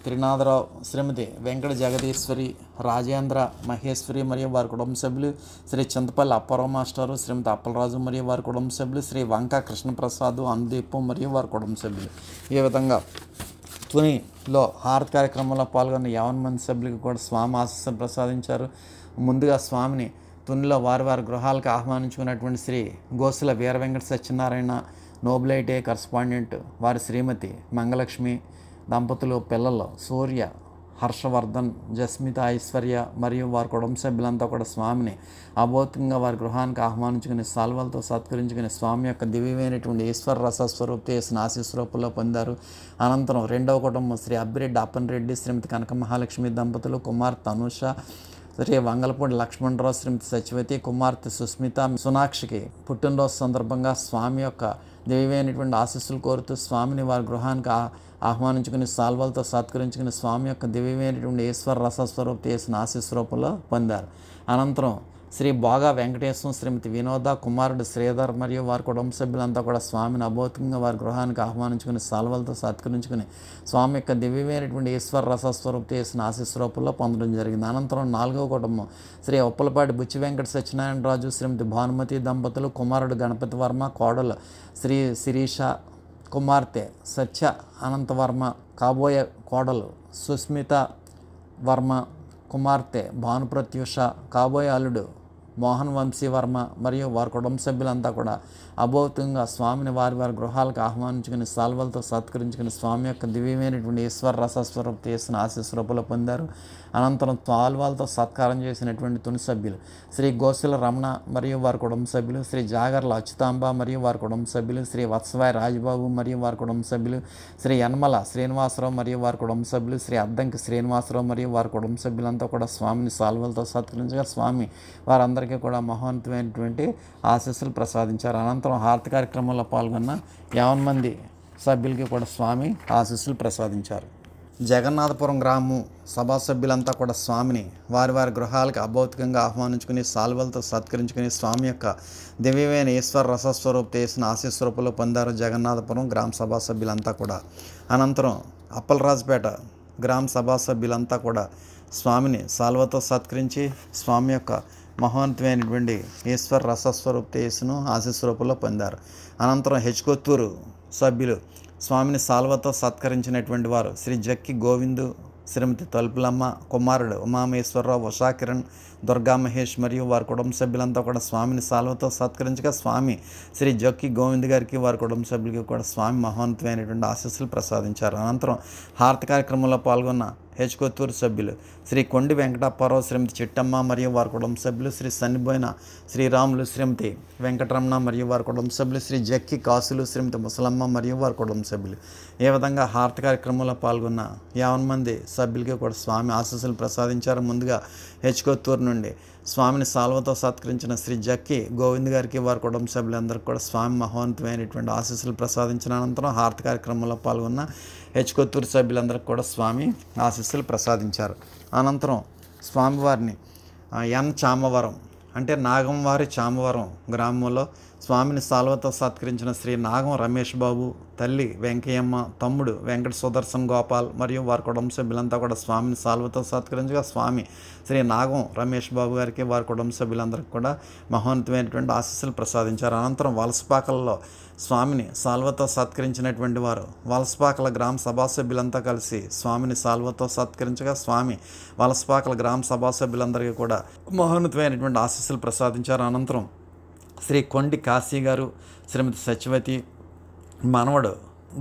త్రినాథరావు, శ్రీమతి వెంకట జగదీశ్వరి, రాజేంద్ర మహేశ్వరి మరియు వారి కుటుంబ సభ్యులు, శ్రీ చింతపల్లి అప్పారావు మాస్టారు, శ్రీమతి అప్పలరాజు మరియు వారి కుటుంబ సభ్యులు, శ్రీ వంక కృష్ణప్రసాద్, అనుదీప్ మరియు వారి కుటుంబ సభ్యులు. ఈ విధంగా తునిలో హారతి కార్యక్రమంలో పాల్గొన్న 50 మంది సభ్యులకు కూడా స్వామి ఆశీస్సులు ప్రసాదించారు. ముందుగా స్వామిని తునిలో వారి వారి గృహాలకు ఆహ్వానించుకున్నటువంటి శ్రీ గోసుల వీర వెంకట సత్యనారాయణ నోబిలైటే కరస్పాండెంట్, వారి శ్రీమతి మంగలక్ష్మి దంపతులు, పిల్లలు సూర్య, హర్షవర్ధన్, జస్మిత, ఐశ్వర్య మరియు వారి కుటుంబ సభ్యులంతా కూడా స్వామిని అభౌతికంగా వారి గృహానికి ఆహ్వానించుకుని సాల్వలతో సత్కరించుకుని స్వామి యొక్క దివ్యమైనటువంటి ఈశ్వర రసస్వరూప చేసిన ఆశీస్వరూపంలో పొందారు. అనంతరం రెండవ కుటుంబం శ్రీ అబ్బిరెడ్డి అప్పన్ రెడ్డి, శ్రీమతి కనక మహాలక్ష్మి దంపతులు, కుమార్తె అనూష, శ్రీ వంగలపూడి లక్ష్మణరావు, శ్రీమతి సత్యవతి, కుమార్తె సుస్మిత, సోనాక్షికి పుట్టినరోజు సందర్భంగా స్వామి యొక్క దివ్యమైనటువంటి ఆశీస్సులు కోరుతూ స్వామిని వారి గృహానికి ఆహ్వానించుకుని సాల్వలతో సత్కరించుకుని స్వామి యొక్క దివ్యమైనటువంటి ఈశ్వర రసస్వరూప చేసిన ఆశీస్వరూపంలో పొందారు. అనంతరం శ్రీ బాగా వెంకటేశ్వరం, శ్రీమతి వినోద, కుమారుడు శ్రీధర్ మరియు వారి కుటుంబ సభ్యులంతా కూడా స్వామిని అభౌతికంగా వారి గృహానికి ఆహ్వానించుకుని సాల్వలతో సత్కరించుకుని స్వామి యొక్క దివ్యమైనటువంటి ఈశ్వర రసస్వరూప చేసిన ఆశీస్వరూపంలో పొందడం జరిగింది. అనంతరం నాలుగవ కుటుంబం శ్రీ ఒప్పలపాటి బుచ్చి వెంకట సత్యనారాయణరాజు, శ్రీమతి భానుమతి దంపతులు, కుమారుడు గణపతి వర్మ, కోడలు శ్రీ శిరీష, కుమార్తె సత్య అనంతవర్మ, కాబోయే కోడలు సుస్మిత వర్మ, కుమార్తె భానుప్రత్యూష, కాబోయే అల్లుడు మోహన్ వంశీ వర్మ మరియు వారి కుటుంబ సభ్యులంతా కూడా అభౌతికంగా స్వామిని వారి వారి గృహాలకు ఆహ్వానించుకుని సాల్వలతో సత్కరించుకుని స్వామి యొక్క దివ్యమైనటువంటి ఈశ్వర రసస్వరూప చేసిన ఆశీస్వరూపంలో పొందారు. అనంతరం సాల్వాలతో సత్కారం చేసినటువంటి తుని సభ్యులు శ్రీ గోసుల రమణ మరియు వారి కుటుంబ సభ్యులు, శ్రీ జాగర్ల అచ్యుతాంబ మరియు వారి కుటుంబ సభ్యులు, శ్రీ వత్సవాయి రాజబాబు మరియు వారి కుటుంబ సభ్యులు, శ్రీ యనమల శ్రీనివాసరావు మరియు వారి కుటుంబ సభ్యులు, శ్రీ అద్దంకి శ్రీనివాసరావు మరియు వారి కుటుంబ సభ్యులంతా కూడా స్వామిని సాల్వలతో సత్కరించగా స్వామి వారందరికీ కూడా మహోన్నతమైనటువంటి ఆశీస్సులు ప్రసాదించారు. అనంతరం హారతి కార్యక్రమంలో పాల్గొన్న 50 మంది సభ్యులకి కూడా స్వామి ఆశీస్సులు ప్రసాదించారు. జగన్నాథపురం గ్రామం సభా సభ్యులంతా కూడా స్వామిని వారి వారి గృహాలకు అభౌతికంగా ఆహ్వానించుకుని సాల్వలతో సత్కరించుకుని స్వామి యొక్క దివ్యమైన ఈశ్వర రసస్వరూప చేసిన ఆశీస్వరూపంలో పొందారు జగన్నాథపురం గ్రామ సభా సభ్యులంతా కూడా. అనంతరం అప్పలరాజుపేట గ్రామ సభా సభ్యులంతా కూడా స్వామిని సాల్వతో సత్కరించి స్వామి యొక్క మహోన్నతమైనటువంటి ఈశ్వర రసస్వరూప చేసిన ఆశీస్వరూపంలో పొందారు. అనంతరం హెచ్కొత్తూరు సభ్యులు స్వామిని సాల్వతో సత్కరించినటువంటి వారు శ్రీ జక్కి గోవిందు, శ్రీమతి తలుపులమ్మ, కుమారుడు ఉమామేశ్వరరావు, ఉషాకిరణ్, దుర్గా మహేష్ మరియు వారి కుటుంబ సభ్యులంతా కూడా స్వామిని సాల్వతో సత్కరించగా స్వామి శ్రీ జక్కి గోవింద్ గారికి వారి కుటుంబ సభ్యులకి కూడా స్వామి మహోన్నతమైనటువంటి ఆశీస్సులు ప్రసాదించారు. అనంతరం హారతి కార్యక్రమంలో పాల్గొన్న హెచ్కొత్తూరు సభ్యులు శ్రీ కొండి వెంకటప్పారావు, శ్రీమతి చిట్టమ్మ మరియు వారి కుటుంబ సభ్యులు, శ్రీ సన్నిబోయిన శ్రీరాములు, శ్రీమతి వెంకటరమణ మరియు వారి కుటుంబ సభ్యులు, శ్రీ జక్కి కాసులు, శ్రీమతి ముసలమ్మ మరియు వారి కుటుంబ సభ్యులు. ఈ విధంగా హారతి కార్యక్రమంలో పాల్గొన్న 50 మంది సభ్యులకి కూడా స్వామి ఆశీస్సులు ప్రసాదించారు. ముందుగా హెచ్కొత్తూరు నుండి స్వామిని సాల్వతో సత్కరించిన శ్రీ జక్కి గోవింద్ గారికి వారి కుటుంబ సభ్యులందరికీ కూడా స్వామి మహోన్నతమైనటువంటి ఆశీస్సులు ప్రసాదించిన అనంతరం హారతి కార్యక్రమంలో పాల్గొన్న హెచ్కొత్తూరు సభ్యులందరికీ కూడా స్వామి ఆశీస్సులు ప్రసాదించారు. అనంతరం స్వామివారిని ఎన్ చామవరం అంటే నాగంవారి చామవరం గ్రామంలో స్వామిని సాల్వతో సత్కరించిన శ్రీ నాగం రమేష్ బాబు, తల్లి వెంకయ్యమ్మ, తమ్ముడు వెంకట సుదర్శన్ గోపాల్ మరియు వారి కుటుంబ సభ్యులంతా కూడా స్వామిని సాల్వతో సత్కరించగా స్వామి శ్రీ నాగం రమేష్ బాబు గారికి వారి కుటుంబ సభ్యులందరికీ కూడా మహోన్నతమైనటువంటి ఆశీస్సులు ప్రసాదించారు. అనంతరం వలసపాకలలో స్వామిని సాల్వతో సత్కరించినటువంటి వారు వలసపాకల గ్రామ సభా సభ్యులంతా కలిసి స్వామిని సాల్వతో సత్కరించగా స్వామి వలసపాకల గ్రామ సభా సభ్యులందరికీ కూడా మహోన్నతమైనటువంటి ఆశీస్సులు ప్రసాదించారు. అనంతరం శ్రీ కొండి కాశీ గారు, శ్రీమతి సత్యవతి, మనవడు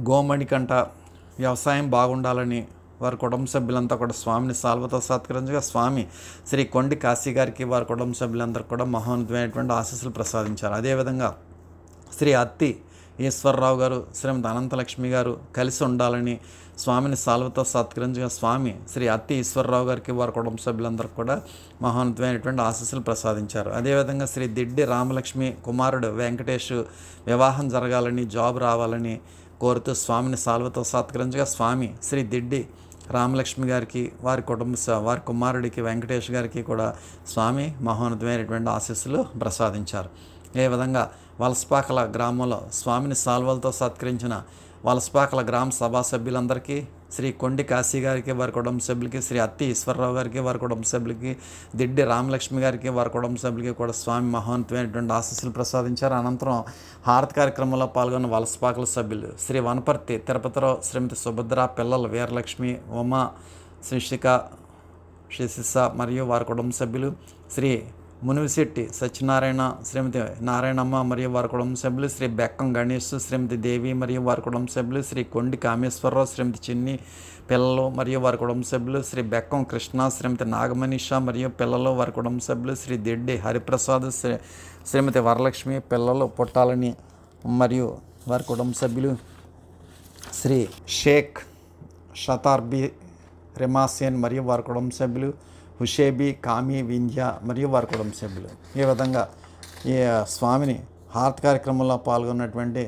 గోమణికంట వ్యవసాయం బాగుండాలని వారి కుటుంబ సభ్యులంతా కూడా స్వామిని సాల్వతో సత్కరించగా స్వామి శ్రీ కొండి కాశీ గారికి వారి కుటుంబ సభ్యులందరూ కూడా మహోన్నతమైనటువంటి ఆశీస్సులు ప్రసాదించారు. అదేవిధంగా శ్రీ అత్తి ఈశ్వరరావు గారు, శ్రీమతి అనంతలక్ష్మి గారు కలిసి ఉండాలని స్వామిని సాల్వతో సత్కరించగా స్వామి శ్రీ అత్తి ఈశ్వరరావు గారికి వారి కుటుంబ సభ్యులందరికీ కూడా మహోన్నతమైనటువంటి ఆశీస్సులు ప్రసాదించారు. అదేవిధంగా శ్రీ దిడ్డి రామలక్ష్మి కుమారుడు వెంకటేష్ వివాహం జరగాలని, జాబ్ రావాలని కోరుతూ స్వామిని సాల్వతో సత్కరించగా స్వామి శ్రీ దిడ్డి రామలక్ష్మి గారికి వారి వారి కుమారుడికి వెంకటేష్ గారికి కూడా స్వామి మహోన్నతమైనటువంటి ఆశీస్సులు ప్రసాదించారు. ఏ విధంగా వలసపాకల గ్రామంలో స్వామిని సాల్వలతో సత్కరించిన వలసపాకల గ్రామ సభా సభ్యులందరికీ, శ్రీ కొండి కాశీ గారికి వారి కుటుంబ సభ్యులకి, శ్రీ అత్తి ఈశ్వరరావు గారికి వారి కుటుంబ సభ్యులకి, దిడ్డి రామలక్ష్మి గారికి వారి కుటుంబ సభ్యులకి కూడా స్వామి మహోన్నతమైనటువంటి ఆశీస్సులు ప్రసాదించారు. అనంతరం హారతి కార్యక్రమంలో పాల్గొన్న వలసపాకల సభ్యులు శ్రీ వనపర్తి తిరుపతిరావు, శ్రీమతి సుభద్ర, పిల్లల వీరలక్ష్మి, ఉమా, శిశిక, శిశిస మరియు వారి కుటుంబ సభ్యులు, శ్రీ మునివిశెట్టి సత్యనారాయణ, శ్రీమతి నారాయణమ్మ మరియు వారి కుటుంబ సభ్యులు, శ్రీ బెక్కం గణేష్, శ్రీమతి దేవి మరియు వారి కుటుంబ సభ్యులు, శ్రీ కొండి కామేశ్వరరావు, శ్రీమతి చిన్ని, పిల్లలు మరియు వారి కుటుంబ సభ్యులు, శ్రీ బెక్కం కృష్ణ, శ్రీమతి నాగమనీష మరియు పిల్లలు వారి కుటుంబ సభ్యులు, శ్రీ దిడ్డి హరిప్రసాద్, శ్రీమతి వరలక్ష్మి, పిల్లలు పుట్టాలని మరియు వారి కుటుంబ సభ్యులు, శ్రీ షేక్ షతార్బి రిమాసేన్ మరియు వారి కుటుంబ సభ్యులు, హుషేబీ, కామి, వింధ్య మరియు వారి కుటుంబ సభ్యులు. ఈ విధంగా ఈ స్వామిని హారతి కార్యక్రమంలో పాల్గొన్నటువంటి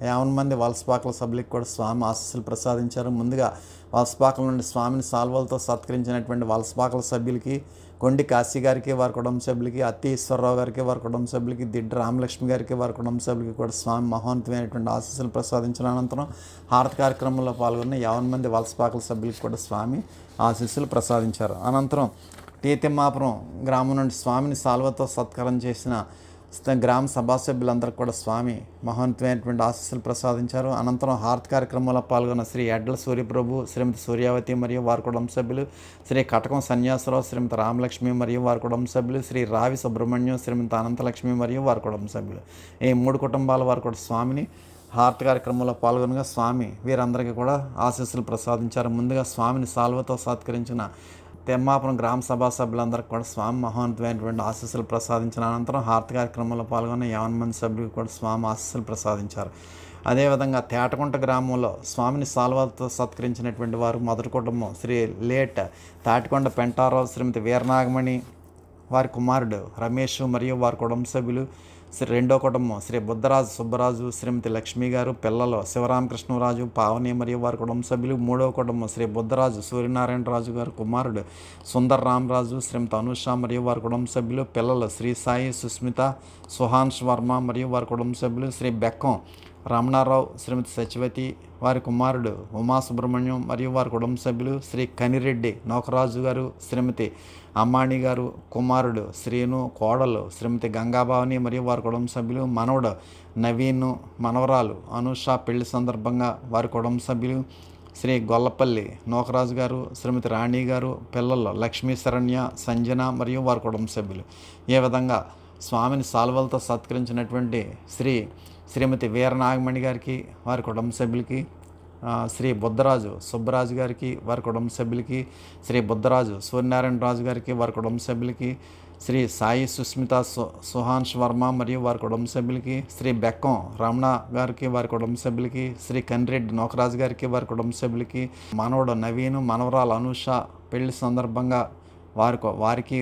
50 మంది వలసపాకల సభ్యులకు కూడా స్వామి ఆశీస్సులు ప్రసాదించారు. ముందుగా వలసపాకల నుండి స్వామిని సాల్వలతో సత్కరించినటువంటి వలసపాకల సభ్యులకి, కొండి కాశీ గారికి వారి కుటుంబ సభ్యులకి, అత్తి ఈశ్వరరావు గారికి వారి కుటుంబ సభ్యులకి, దిడ్డి రామలక్ష్మి గారికి వారి కుటుంబ సభ్యులకి కూడా స్వామి మహోన్నతమైనటువంటి ఆశీస్సులు ప్రసాదించిన అనంతరం హారతి కార్యక్రమంలో పాల్గొన్న 50 మంది వలసపాకల సభ్యులకు కూడా స్వామి ఆశీస్సులు ప్రసాదించారు. అనంతరం తిమ్మాపురం గ్రామం నుండి స్వామిని సాల్వతో సత్కారం చేసిన గ్రామ సభా సభ్యులందరికీ కూడా స్వామి మహోన్నతమైనటువంటి ఆశీస్సులు ప్రసాదించారు. అనంతరం హారతి కార్యక్రమంలో పాల్గొన్న శ్రీ ఎడ్ల సూర్యప్రభు, శ్రీమతి సూర్యావతి మరియు వారి కుటుంబ సభ్యులు, శ్రీ కటకం సన్యాసరావు, శ్రీమతి రామలక్ష్మి మరియు వారి కుటుంబ సభ్యులు, శ్రీ రావి సుబ్రహ్మణ్యం, శ్రీమతి అనంతలక్ష్మి మరియు వారి కుటుంబ సభ్యులు, ఈ 3 కుటుంబాల వారు కూడా స్వామిని హారతి కార్యక్రమంలో పాల్గొనగా స్వామి వీరందరికీ కూడా ఆశీస్సులు ప్రసాదించారు. ముందుగా స్వామిని సాల్వతో సత్కరించిన తిమ్మాపురం గ్రామ సభా సభ్యులందరికీ కూడా స్వామి మహోన్నతమైనటువంటి ఆశీస్సులు ప్రసాదించిన అనంతరం హారతి కార్యక్రమంలో పాల్గొన్న 50 మంది సభ్యులకు కూడా స్వామి ఆశీస్సులు ప్రసాదించారు. అదేవిధంగా తేటకుంట గ్రామంలో స్వామిని సాల్వతో సత్కరించినటువంటి వారు మొదటి కుటుంబం శ్రీ లేట్ తాటికొండ పెంటారావు, శ్రీమతి వీరనాగమణి, వారి కుమారుడు రమేష్ మరియు వారి కుటుంబ సభ్యులు, రెండో కుటుంబం శ్రీ బుద్ధరాజు సుబ్బరాజు, శ్రీమతి లక్ష్మి గారు, పిల్లలు శివరామకృష్ణరాజు, పావని మరియు వారి కుటుంబ సభ్యులు, మూడవ కుటుంబం శ్రీ బుద్ధరాజు సూర్యనారాయణరాజు గారు కుమారుడు సుందర్ రామరాజు, శ్రీమతి అనుష మరియు వారి కుటుంబ సభ్యులు, పిల్లలు శ్రీ సాయి, సుస్మిత, సుహాన్స్ వర్మ మరియు వారి కుటుంబ సభ్యులు, శ్రీ బెక్కం రమణారావు, శ్రీమతి సచివతి, వారి కుమారుడు ఉమా సుబ్రహ్మణ్యం మరియు వారి కుటుంబ సభ్యులు, శ్రీ కనిరెడ్డి నౌకరాజు గారు, శ్రీమతి అమ్మాణి గారు, కుమారుడు శ్రీను, కోడలు శ్రీమతి గంగాభావని మరియు వారి కుటుంబ సభ్యులు, మనవడు నవీను, మనవరాలు అనుష పెళ్లి సందర్భంగా వారి కుటుంబ సభ్యులు, శ్రీ గొల్లపల్లి నౌకరాజు గారు, శ్రీమతి రాణి గారు, పిల్లలు లక్ష్మీ శరణ్య, సంజన మరియు వారి కుటుంబ సభ్యులు. ఈ విధంగా స్వామిని సాల్వలతో సత్కరించినటువంటి శ్రీమతి వీరనాగమణి గారికి వారి కుటుంబ సభ్యులకి, శ్రీ బుద్ధరాజు సుబ్బరాజు గారికి వారి కుటుంబ సభ్యులకి, శ్రీ బుద్ధరాజు సూర్యనారాయణ రాజు గారికి వారి కుటుంబ సభ్యులకి, శ్రీ సాయి సుస్మిత సుహాన్స్ వర్మ మరియు వారి కుటుంబ సభ్యులకి, శ్రీ బెక్కం రమణ గారికి వారి కుటుంబ సభ్యులకి, శ్రీ కనిరెడ్డి నౌకరాజు గారికి వారి కుటుంబ సభ్యులకి, మనవడు నవీను, మనవరాలు అనుష పెళ్లి సందర్భంగా వారికి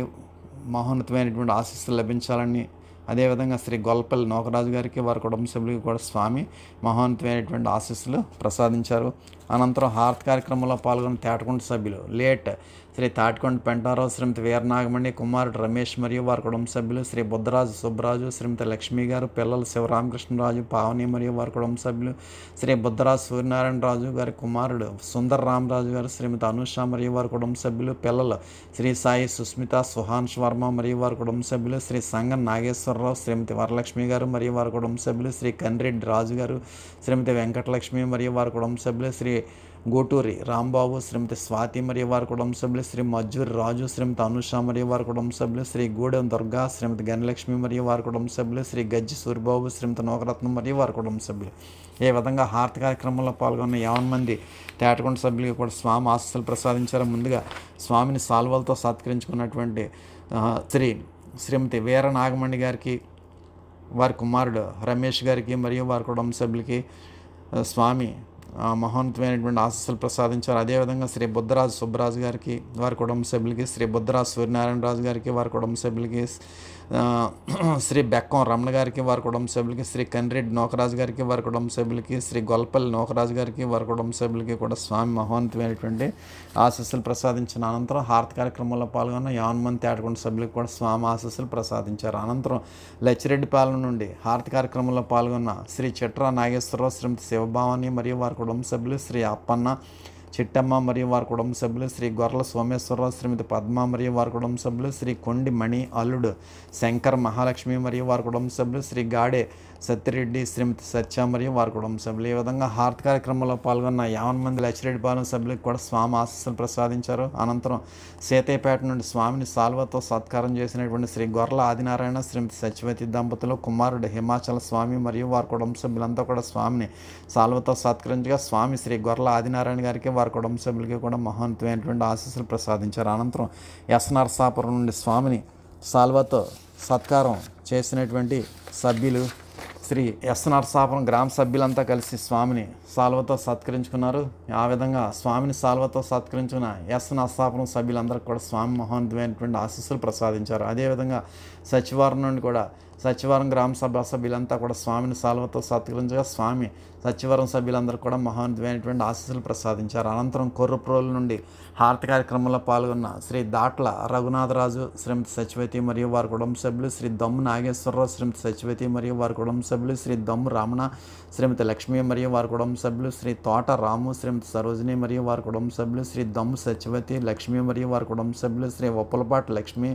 మహోన్నతమైనటువంటి ఆశీస్సులు లభించాలని, అదేవిధంగా శ్రీ గొల్లపల్లి నౌకరాజు గారికి వారి కుటుంబ సభ్యులకి కూడా స్వామి మహోన్నతమైనటువంటి ఆశీస్సులు ప్రసాదించారు. అనంతరం హారతి కార్యక్రమంలో పాల్గొన్న తేటకుంట సభ్యులు లేట్ శ్రీ తాటికొండ పెంటారావు, శ్రీమతి వీరనాగమణి, కుమారుడు రమేష్ మరియు వారి కుటుంబ సభ్యులు, శ్రీ బుద్ధరాజు సుబ్బరాజు, శ్రీమతి లక్ష్మి గారు, పిల్లలు శివరామకృష్ణరాజు, పావని మరియు వారి కుటుంబ సభ్యులు, శ్రీ బుద్ధరాజు సూర్యనారాయణ రాజు గారి కుమారుడు సుందర్ రామరాజు గారు, శ్రీమతి అనుష మరియు వారి కుటుంబ సభ్యులు, పిల్లలు శ్రీ సాయి, సుస్మిత, సుహాన్స్ వర్మ మరియు వారి కుటుంబ సభ్యులు, శ్రీ సంగం నాగేశ్వరరావు, శ్రీమతి వరలక్ష్మి గారు మరియు వారి కుటుంబ సభ్యులు, శ్రీ కనిరెడ్డి రాజు గారు, శ్రీమతి వెంకటలక్ష్మి మరియు వారి కుటుంబ సభ్యులు, శ్రీ గోటూరి రాంబాబు, శ్రీమతి స్వాతి మరియు వారి కుటుంబ సభ్యులు, శ్రీ మజ్జూరి రాజు, శ్రీమతి అనుష మరియు వారి కుటుంబ సభ్యులు, శ్రీ గూడెం దుర్గా, శ్రీమతి గణలక్ష్మి మరియు వారి కుటుంబ సభ్యులు, శ్రీ గజ్జి సూరిబాబు, శ్రీమతి నోకరత్నం మరియు వారి కుటుంబ సభ్యులు. ఈ విధంగా హారతి కార్యక్రమంలో పాల్గొన్న 50 మంది తేటకొండ సభ్యులకి కూడా స్వామి ఆశీస్సులు ప్రసాదించారు. ముందుగా స్వామిని సాల్వలతో సత్కరించుకున్నటువంటి శ్రీమతి వీర నాగమణి గారికి, వారి కుమారుడు రమేష్ గారికి మరియు వారి కుటుంబ సభ్యులకి స్వామి మహోన్నతమైనటువంటి ఆశీస్సులు ప్రసాదించారు. అదేవిధంగా శ్రీ బుద్ధరాజు సుబ్బరాజు గారికి, వారి కుటుంబ సభ్యులకి, శ్రీ బుద్ధరాజు సూర్యనారాయణ రాజు గారికి, వారి కుటుంబ సభ్యులకి, శ్రీ బెక్కం రమణ గారికి, వారి కుటుంబ సభ్యులకి, శ్రీ కన్రెడ్డి నోకరాజు గారికి, వారి కుటుంబ సభ్యులకి, శ్రీ గొల్పల్లి నోకరాజు గారికి, వారి కుటుంబ సభ్యులకి కూడా స్వామి మహోన్నతమైనటువంటి ఆశీస్సులు ప్రసాదించిన అనంతరం హారతి కార్యక్రమంలో పాల్గొన్న 50 మంది తేటకొండ సభ్యులకు కూడా స్వామి ఆశీస్సులు ప్రసాదించారు. అనంతరం లచ్చిరెడ్డిపాలెం నుండి హారతి కార్యక్రమంలో పాల్గొన్న శ్రీ చిట్రా నాగేశ్వరరావు, శ్రీమతి శివభావాని మరియు వారి కుటుంబ సభ్యులు, శ్రీ అప్పన్న చిట్టమ్మ మరియు వారి కుటుంబ సభ్యులు, శ్రీ గొర్రెల సోమేశ్వరరావు, శ్రీమతి పద్మ మరియు వారి కుటుంబ సభ్యులు, శ్రీ కొండి మణి అల్లుడు శంకర్ మహాలక్ష్మి మరియు వారి కుటుంబ సభ్యులు, శ్రీ గాడే సత్యరెడ్డి, శ్రీమతి సత్య మరియు వారి కుటుంబ సభ్యులు. ఈ విధంగా హారతి కార్యక్రమంలో పాల్గొన్న 50 మంది లచ్చిరెడ్డిపాలెం సభ్యులకు కూడా స్వామి ఆశీస్సులు ప్రసాదించారు. అనంతరం సీతయ్యపేట నుండి స్వామిని సాల్వతో సత్కారం చేసినటువంటి శ్రీ గొర్రెల ఆదినారాయణ, శ్రీమతి సత్యవతి దంపతులు, కుమారుడు హిమాచల స్వామి మరియు వారి కుటుంబ సభ్యులంతా కూడా స్వామిని సాల్వతో సత్కరించగా స్వామి శ్రీ గొర్రెల ఆదినారాయణ గారికి, వారి కుటుంబ సభ్యులకి కూడా మహోన్నతమైనటువంటి ఆశీస్సులు ప్రసాదించారు. అనంతరం ఎస్ నరసాపురం నుండి స్వామిని సాల్వతో సత్కారం చేసినటువంటి సభ్యులు శ్రీ ఎస్ నరసాపురం గ్రామ సభ్యులంతా కలిసి స్వామిని సాల్వతో సత్కరించుకున్నారు. ఆ విధంగా స్వామిని సాల్వతో సత్కరించుకున్న ఎస్ నరసాపురం సభ్యులందరికీ కూడా స్వామి మహోన్నతమైనటువంటి ఆశీస్సులు ప్రసాదించారు. అదేవిధంగా సచివారం నుండి కూడా సచివారం గ్రామ సభ సభ్యులంతా కూడా స్వామిని సాల్వతో సత్కరించగా స్వామి సచివారం సభ్యులందరూ కూడా మహోన్నతమైనటువంటి ఆశీస్సులు ప్రసాదించారు. అనంతరం కొర్రప్రోలు నుండి హారతి కార్యక్రమంలో పాల్గొన్న శ్రీ దాట్ల రఘునాథరాజు, శ్రీమతి సచివతి మరియు వారి కుటుంబ సభ్యులు, శ్రీ దమ్ము నాగేశ్వరరావు, శ్రీమతి సచివతి మరియు వారి కుటుంబ సభ్యులు, శ్రీ దమ్ము రమణ, శ్రీమతి లక్ష్మి మరియు వారి కుటుంబ సభ్యులు, శ్రీ తోట రాము, శ్రీమతి సరోజిని మరియు వారి కుటుంబ సభ్యులు, శ్రీ దమ్ము సచివతి లక్ష్మి మరియు వారి కుటుంబ సభ్యులు, శ్రీ ఉప్పలపాటి లక్ష్మి,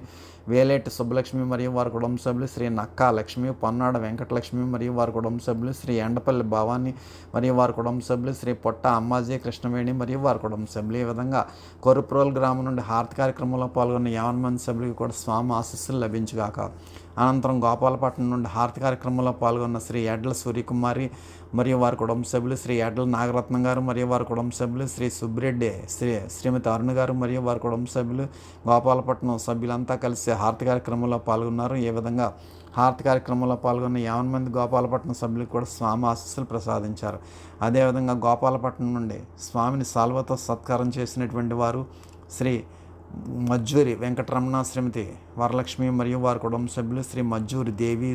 వేలేటి సుబ్బలక్ష్మి మరియు వారి కుటుంబ సభ్యులు, శ్రీ నక్కా లక్ష్మి, పొన్నాడ వెంకటలక్ష్మి మరియు వారి కుటుంబ సభ్యులు, శ్రీ ఎండపల్లి భవాని మరియు వారి కుటుంబ సభ్యులు, శ్రీ పొట్ట అమ్మాజీ కృష్ణవేణి మరియు వారి కుటుంబ సభ్యులు. ఈ విధంగా కొరుప్రోల్ గ్రామం నుండి హారతి కార్యక్రమంలో పాల్గొన్న 50 మంది సభ్యులకు కూడా స్వామి ఆశీస్సులు లభించుగాక. అనంతరం గోపాలపట్నం నుండి హారతి కార్యక్రమంలో పాల్గొన్న శ్రీ ఎడ్ల సూర్యకుమారి మరియు వారి కుటుంబ సభ్యులు, శ్రీ ఎడ్ల నాగరత్నం గారు మరియు వారి కుటుంబ సభ్యులు, శ్రీ సుబ్బిరెడ్డి, శ్రీమతి అరుణ్ గారు మరియు వారి కుటుంబ సభ్యులు, గోపాలపట్నం సభ్యులంతా కలిసి హారతి కార్యక్రమంలో పాల్గొన్నారు. ఈ విధంగా హారతి కార్యక్రమంలో పాల్గొన్న 50 మంది గోపాలపట్నం సభ్యులకు కూడా స్వామి ఆశీస్సులు ప్రసాదించారు. అదేవిధంగా గోపాలపట్నం నుండి స్వామిని సాల్వతో సత్కారం చేసినటువంటి వారు శ్రీ మజ్జూరి వెంకటరమణ, శ్రీమతి వరలక్ష్మి మరియు వారి కుటుంబ సభ్యులు, శ్రీ మజ్జూరి దేవి,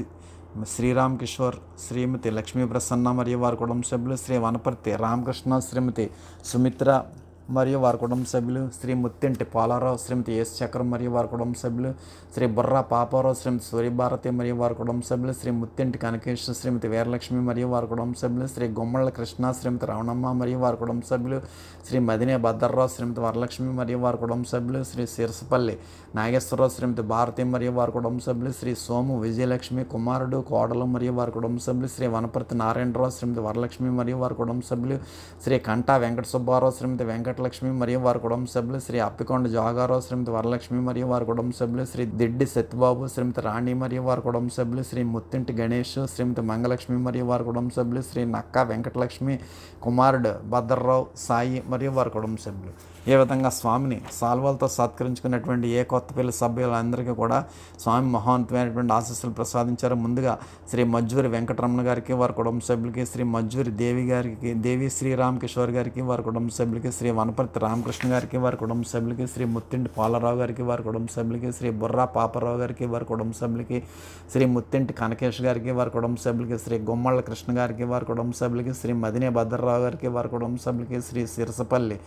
శ్రీరామ్ కిషోర్, శ్రీమతి లక్ష్మీ ప్రసన్న మరియు వారి కుటుంబ సభ్యులు, శ్రీ వనపర్తి రామకృష్ణ, శ్రీమతి సుమిత్ర మరియు వారి కుటుంబ సభ్యులు, శ్రీ ముత్తింటి పోలారావు, శ్రీమతి ఎస్ చక్రం మరియు వారి కుటుంబ సభ్యులు, శ్రీ బుర్రా పాపారావు, శ్రీమతి సూర్యభారతి మరియు వారి కుటుంబ సభ్యులు, శ్రీ ముత్తింటి కనకేష్, శ్రీమతి వీరలక్ష్మి మరియు వారి కుటుంబ సభ్యులు, శ్రీ గుమ్మళ్ళ కృష్ణ, శ్రీమతి రమణమ్మ మరియు వారి కుటుంబ సభ్యులు, శ్రీ మదినే భద్రరావు, శ్రీమతి వరలక్ష్మి మరియు వారి కుటుంబ సభ్యులు, శ్రీ సిరసపల్లి నాగేశ్వరరావు, శ్రీమతి భారతి మరియు వారి కుటుంబ సభ్యులు, శ్రీ సోము విజయలక్ష్మి కుమారుడు కోడలు మరియు వారి కుటుంబ సభ్యులు, శ్రీ వనపర్తి నారాయణరావు, శ్రీమతి వరలక్ష్మి మరియు వారి కుటుంబ సభ్యులు, శ్రీ కంటా వెంకట సుబ్బారావు, శ్రీమతి వెంకటలక్ష్మి మరియు వారి కుటుంబ సభ్యులు, శ్రీ అప్పికొండ జాగారావు, శ్రీమతి వరలక్ష్మి మరియు వారి కుటుంబ సభ్యులు, శ్రీ దిడ్డి సత్యబాబు, శ్రీమతి రాణి మరియు వారి కుటుంబ సభ్యులు, శ్రీ ముత్తింటి గణేష్, శ్రీమతి మంగలక్ష్మి మరియు వారి కుటుంబ సభ్యులు, శ్రీ నక్కా వెంకటలక్ష్మి కుమారుడు భద్రరావు, సాయి మరియు వారి కుటుంబ సభ్యులు. ఈ విధంగా స్వామిని సాల్వాలతో సత్కరించుకున్నటువంటి ఏ కొత్తపల్లి సభ్యులందరికీ కూడా స్వామి మహోన్నతమైనటువంటి ఆశీస్సులు ప్రసాదించారు. ముందుగా శ్రీ మజ్జూరి వెంకటరమణ గారికి, వారి కుటుంబ సభ్యులకి, శ్రీ మజ్జూరి దేవి గారికి, దేవి శ్రీరామ్ కిషోర్ గారికి, వారి కుటుంబ సభ్యులకి, శ్రీ వనపర్తి రామకృష్ణ గారికి, వారి కుటుంబ సభ్యులకి, శ్రీ ముత్తింటి పోలరావు గారికి, వారి కుటుంబ సభ్యులకి, శ్రీ బుర్రా పాపారావు గారికి, వారి కుటుంబ సభ్యులకి, శ్రీ ముత్తింటి కనకేష్ గారికి, వారి కుటుంబ సభ్యులకి, శ్రీ గుమ్మళ్ళ కృష్ణ గారికి, వారి కుటుంబ సభ్యులకి, శ్రీ మదినే భద్రరావు గారికి, వారి కుటుంబ సభ్యులకి, శ్రీ సిరసపల్లి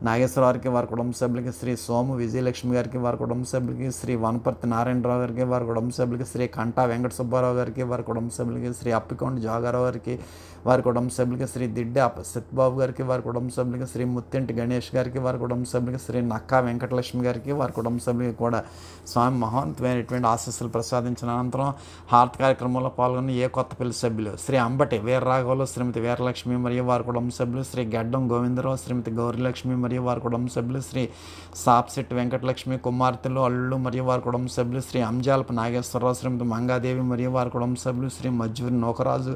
నాగేశ్వరరావు గారికి వారి కుటుంబ సభ్యులకి, శ్రీ సోము విజయలక్ష్మి గారికి వారి కుటుంబ సభ్యులకి, శ్రీ వనపర్తి నారాయణరావు గారికి వారి కుటుంబ సభ్యులకి, శ్రీ కంటా వెంకట సుబ్బారావు గారికి వారి కుటుంబ సభ్యులకి, శ్రీ అప్పికొండ జాగారావు గారికి వారి కుటుంబ సభ్యులకి, శ్రీ దిడ్డ సత్యబాబు గారికి వారి కుటుంబ సభ్యులకి, శ్రీ ముత్తింటి గణేష్ గారికి వారి కుటుంబ సభ్యులకి, శ్రీ నక్కా వెంకటలక్ష్మి గారికి వారి కుటుంబ సభ్యులకి కూడా స్వామి మహోన్నతమైనటువంటి ఆశీస్సులు ప్రసాదించిన అనంతరం హారతి కార్యక్రమంలో పాల్గొన్న ఏ కొత్తపల్లి సభ్యులు శ్రీ అంబటి వీరరాఘవులు, శ్రీమతి వీరలక్ష్మి మరియు వారి కుటుంబ సభ్యులు, శ్రీ గడ్డం గోవిందరావు, శ్రీమతి గౌరీలక్ష్మి మరియు వారి కుటుంబ సభ్యులు, శ్రీ సాప్శెట్టి వెంకటలక్ష్మి కుమార్తెలు అల్లుళ్ళు మరియు వారి కుటుంబ సభ్యులు, శ్రీ అంజాలపు నాగేశ్వరరావు, శ్రీమతి మంగాదేవి మరియు వారి కుటుంబ సభ్యులు, శ్రీ మజ్జూరి నోకరాజు,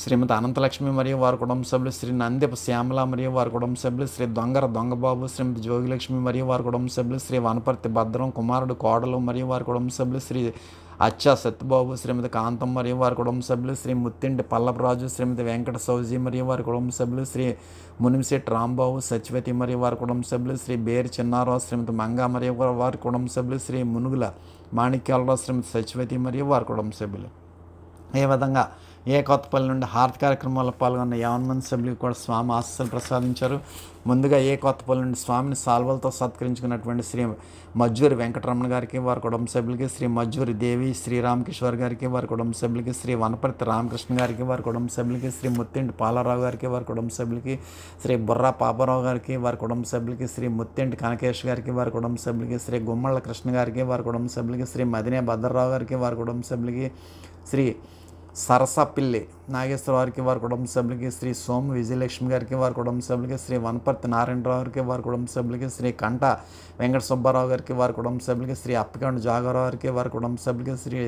శ్రీమతి అనంతలక్ష్మి మరియు వారి కుటుంబ సభ్యులు, శ్రీ నందిప శ్యామల మరియు వారి కుటుంబ సభ్యులు, శ్రీ దొంగబాబు, శ్రీమతి జోగిలక్ష్మి మరియు వారి కుటుంబ సభ్యులు, శ్రీ వనపర్తి భద్రం కుమారుడు కోడలు మరియు వారి కుటుంబ సభ్యులు, శ్రీ అచ్చా సత్యబాబు, శ్రీమతి కాంతం మరియు వారి కుటుంబ సభ్యులు, శ్రీ ముత్తింటి పల్లపరాజు, శ్రీమతి వెంకట సౌజీ మరియు వారి కుటుంబ సభ్యులు, శ్రీ మునిమిశెట్టి రాంబాబు, సత్యవతి మరియు వారి కుటుంబ సభ్యులు, శ్రీ బేరి చిన్నారావు, శ్రీమతి మంగ మరియు వారి కుటుంబ సభ్యులు, శ్రీ మునుగుల మాణిక్యాలరావు, శ్రీమతి సత్యవతి మరియు వారి కుటుంబ సభ్యులు. ఈ విధంగా ఏ కొత్తపల్లి నుండి హారతి కార్యక్రమాల్లో పాల్గొన్న 50 మంది సభ్యులకు కూడా స్వామి ఆశీస్సులు ప్రసాదించారు. ముందుగా ఏ కొత్తపల్లి నుండి స్వామిని సాల్వలతో సత్కరించుకున్నటువంటి శ్రీ మజ్జూరి వెంకటరమణ గారికి వారి కుటుంబ సభ్యులకి, శ్రీ మజ్జూరి దేవి శ్రీరామకిషోర్ గారికి వారి కుటుంబ సభ్యులకి, శ్రీ వనపర్తి రామకృష్ణ గారికి వారి కుటుంబ సభ్యులకి, శ్రీ ముత్తింటి పాలారావు గారికి వారి కుటుంబ సభ్యులకి, శ్రీ బుర్రా పాపారావు గారికి వారి కుటుంబ సభ్యులకి, శ్రీ ముత్తింటి కనకేష్ గారికి వారి కుటుంబ సభ్యులకి, శ్రీ గుమ్మళ్ళ కృష్ణ గారికి వారి కుటుంబ సభ్యులకి, శ్రీ మదినే భద్రరావు గారికి వారి కుటుంబ సభ్యులకి, శ్రీ సరసపిల్లి నాగేశ్వరరావు గారికి వారి కుటుంబ సభ్యులకి, శ్రీ సోము విజయలక్ష్మి గారికి వారి కుటుంబ సభ్యులకి, శ్రీ వనపర్తి నారాయణరావు గారికి వారి కుటుంబ సభ్యులకి, శ్రీ కంట వెంకట సుబ్బారావు గారికి వారి కుటుంబ సభ్యులకి, శ్రీ అప్పికొండ జాగారావు గారికి వారి కుటుంబ సభ్యులకి, శ్రీ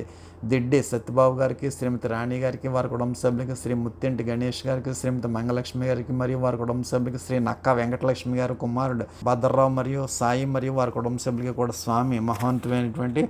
దిడ్డి సత్యబాబు గారికి, శ్రీమతి రాణి గారికి వారి కుటుంబ సభ్యులకి, శ్రీ ముత్తింటి గణేష్ గారికి, శ్రీమతి మంగళలక్ష్మి గారికి మరియు వారి కుటుంబ సభ్యులకి, శ్రీ నక్కా వెంకటలక్ష్మి గారి కుమారుడు భద్రరావు మరియు సాయి మరియు వారి కుటుంబ సభ్యులకి కూడా స్వామి మహోన్నతమైనటువంటి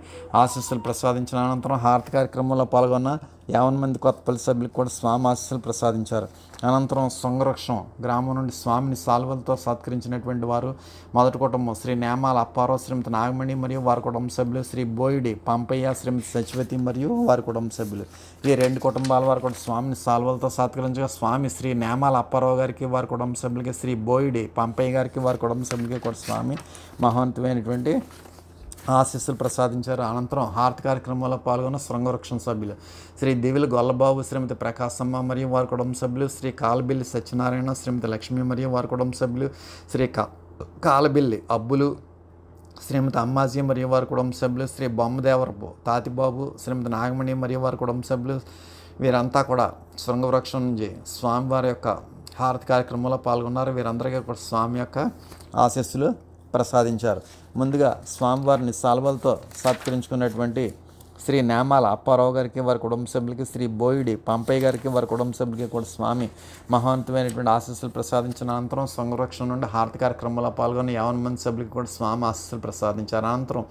ఆశీస్సులు ప్రసాదించిన అనంతరం హారతి కార్యక్రమంలో పాల్గొన్న 50 మంది కొత్తపల్లి సభ్యులకు కూడా స్వామి ఆశీస్సులు ప్రసాదించారు. అనంతరం శృంగవృక్షం గ్రామం నుండి స్వామిని సాల్వలతో సత్కరించినటువంటి వారు మొదటి కుటుంబం శ్రీ నేమాల అప్పారావు, శ్రీమతి నాగమణి మరియు వారి కుటుంబ సభ్యులు, శ్రీ బోయిడి పంపయ్య, శ్రీమతి సచివతి మరియు వారి కుటుంబ సభ్యులు. ఈ 2 కుటుంబాల వారు కూడా స్వామిని సాల్వలతో సత్కరించగా స్వామి శ్రీ నేమాల అప్పారావు గారికి వారి కుటుంబ సభ్యులకి, శ్రీ బోయిడి పంపయ్య గారికి వారి కుటుంబ సభ్యులకి కూడా స్వామి మహోన్నతమైనటువంటి ఆశీస్సులు ప్రసాదించారు. అనంతరం హారతి కార్యక్రమంలో పాల్గొన్న శృంగవృక్షం సభ్యులు శ్రీ దివిలి గొల్లబాబు, శ్రీమతి ప్రకాశమ్మ మరియు వారి కుటుంబ సభ్యులు, శ్రీ కాలబిల్లి సత్యనారాయణ, శ్రీమతి లక్ష్మి మరియు వారి కుటుంబ సభ్యులు, శ్రీ కాలబిల్లి అబ్బులు, శ్రీమతి అమ్మాజీ మరియు వారి కుటుంబ సభ్యులు, శ్రీ బొమ్మదేవరపు తాతిబాబు, శ్రీమతి నాగమణి మరియు వారి కుటుంబ సభ్యులు, వీరంతా కూడా శృంగవృక్షం నుంచి స్వామివారి యొక్క హారతి కార్యక్రమంలో పాల్గొన్నారు. వీరందరికీ కూడా స్వామి యొక్క ఆశీస్సులు ప్రసాదించారు. ముందుగా స్వామివారిని సాల్వలతో సత్కరించుకున్నటువంటి శ్రీ నేమాల అప్పారావు గారికి వారి కుటుంబ సభ్యులకి, శ్రీ బోయిడి పంపయ్య గారికి వారి కుటుంబ సభ్యులకి కూడా స్వామి మహోన్నతమైనటువంటి ఆశీస్సులు ప్రసాదించిన అనంతరం సంరక్షణ నుండి హారతి కార్యక్రమంలో పాల్గొన్న 50 మంది సభ్యులకి కూడా స్వామి ఆశీస్సులు ప్రసాదించారు. అనంతరం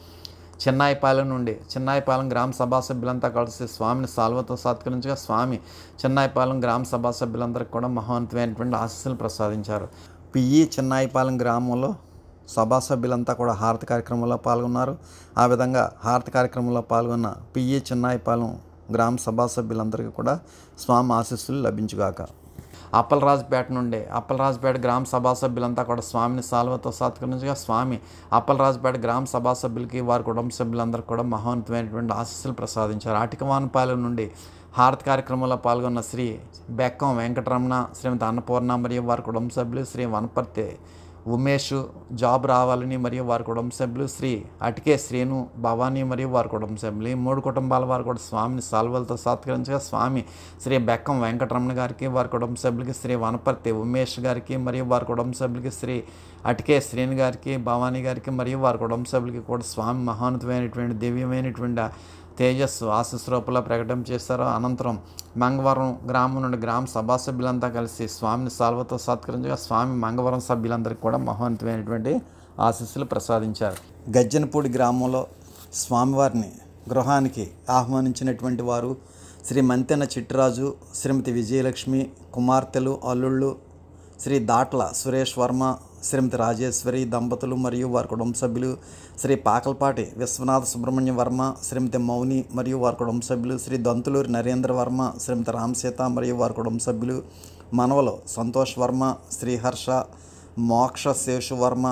చిన్నాయిపాలెం నుండి చిన్నాయిపాలెం గ్రామ సభా సభ్యులంతా కలిసి స్వామిని సాల్వతో సత్కరించగా స్వామి చిన్నాయిపాలెం గ్రామ సభా సభ్యులందరికీ కూడా మహోన్నతమైనటువంటి ఆశీస్సులు ప్రసాదించారు. పిఈ చిన్నాయిపాలెం గ్రామంలో సభా సభ్యులంతా కూడా హారతి కార్యక్రమంలో పాల్గొన్నారు. ఆ విధంగా హారతి కార్యక్రమంలో పాల్గొన్న పిఈ చిన్నాయిపాలెం గ్రామ సభా సభ్యులందరికీ కూడా స్వామి ఆశీస్సులు లభించుగాక. అప్పలరాజుపేట నుండి అప్పలరాజుపేట గ్రామ సభా సభ్యులంతా కూడా స్వామిని సాల్వతో సత్కరించగా స్వామి అప్పలరాజుపేట గ్రామ సభా సభ్యులకి వారి కుటుంబ సభ్యులందరికీ కూడా మహోన్నతమైనటువంటి ఆశీస్సులు ప్రసాదించారు. అటికవానపాలెం నుండి హారతి కార్యక్రమంలో పాల్గొన్న శ్రీ బెక్కం వెంకటరమణ, శ్రీమతి అన్నపూర్ణ మరియు వారి కుటుంబ సభ్యులు, శ్రీ వనపర్తి ఉమేష్ జాబ్ రావాలని మరియు వారి కుటుంబ సభ్యులు, శ్రీ అటికే శ్రీను భవానీ మరియు వారి కుటుంబ సభ్యులు. ఈ 3 కుటుంబాల వారు కూడా స్వామిని సాల్వలతో సత్కరించగా స్వామి శ్రీ బెక్కం వెంకటరమణ గారికి వారి కుటుంబ సభ్యులకి, శ్రీ వనపర్తి ఉమేష్ గారికి మరియు వారి కుటుంబ సభ్యులకి, శ్రీ అటికే శ్రీను గారికి భవానీ గారికి మరియు వారి కుటుంబ సభ్యులకి కూడా స్వామి మహోన్నతమైనటువంటి దివ్యమైనటువంటి తేజస్సు ఆశీస్సు రూపంలో ప్రకటన చేశారు. అనంతరం మంగవరం గ్రామం నుండి గ్రామ సభా సభ్యులంతా కలిసి స్వామిని సాల్వతో సత్కరించగా స్వామి మంగవరం సభ్యులందరికీ కూడా మహోన్నతమైనటువంటి ఆశీస్సులు ప్రసాదించారు. గజ్జనపూడి గ్రామంలో స్వామివారిని గృహానికి ఆహ్వానించినటువంటి వారు శ్రీ మంతెన చిట్టిరాజు, శ్రీమతి విజయలక్ష్మి కుమార్తెలు అల్లుళ్ళు, శ్రీ దాట్ల సురేష్ వర్మ, శ్రీమతి రాజేశ్వరి దంపతులు మరియు వారి కుటుంబ సభ్యులు, శ్రీ పాకల్పాటి విశ్వనాథ సుబ్రహ్మణ్య వర్మ, శ్రీమతి మౌని మరియు వారి కుటుంబ సభ్యులు, శ్రీ దొంతులూరి నరేంద్ర వర్మ, శ్రీమతి రామసీత మరియు వారి కుటుంబ సభ్యులు, మనవలు సంతోష్ వర్మ, శ్రీహర్ష మోక్ష శేషువర్మ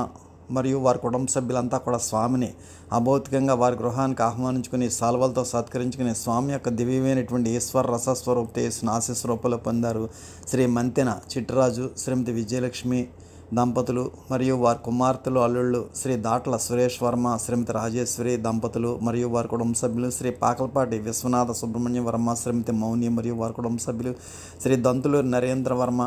మరియు వారి కుటుంబ సభ్యులంతా కూడా స్వామిని అభౌతికంగా వారి గృహానికి ఆహ్వానించుకుని సాల్వలతో సత్కరించుకుని స్వామి యొక్క దివ్యమైనటువంటి ఈశ్వర రసస్వరూప చేసిన ఆశీస్ రూపంలో పొందారు. శ్రీ మంతెన చిట్టరాజు, శ్రీమతి విజయలక్ష్మి దంపతులు మరియు వారి కుమార్తెలు అల్లుళ్ళు శ్రీ దాట్ల సురేష్ వర్మ, శ్రీమతి రాజేశ్వరి దంపతులు మరియు వారి కుటుంబ సభ్యులు, శ్రీ పాకలపాటి విశ్వనాథ సుబ్రహ్మణ్య వర్మ, శ్రీమతి మౌని మరియు వారి కుటుంబ సభ్యులు, శ్రీ దంతులూరి నరేంద్ర వర్మ,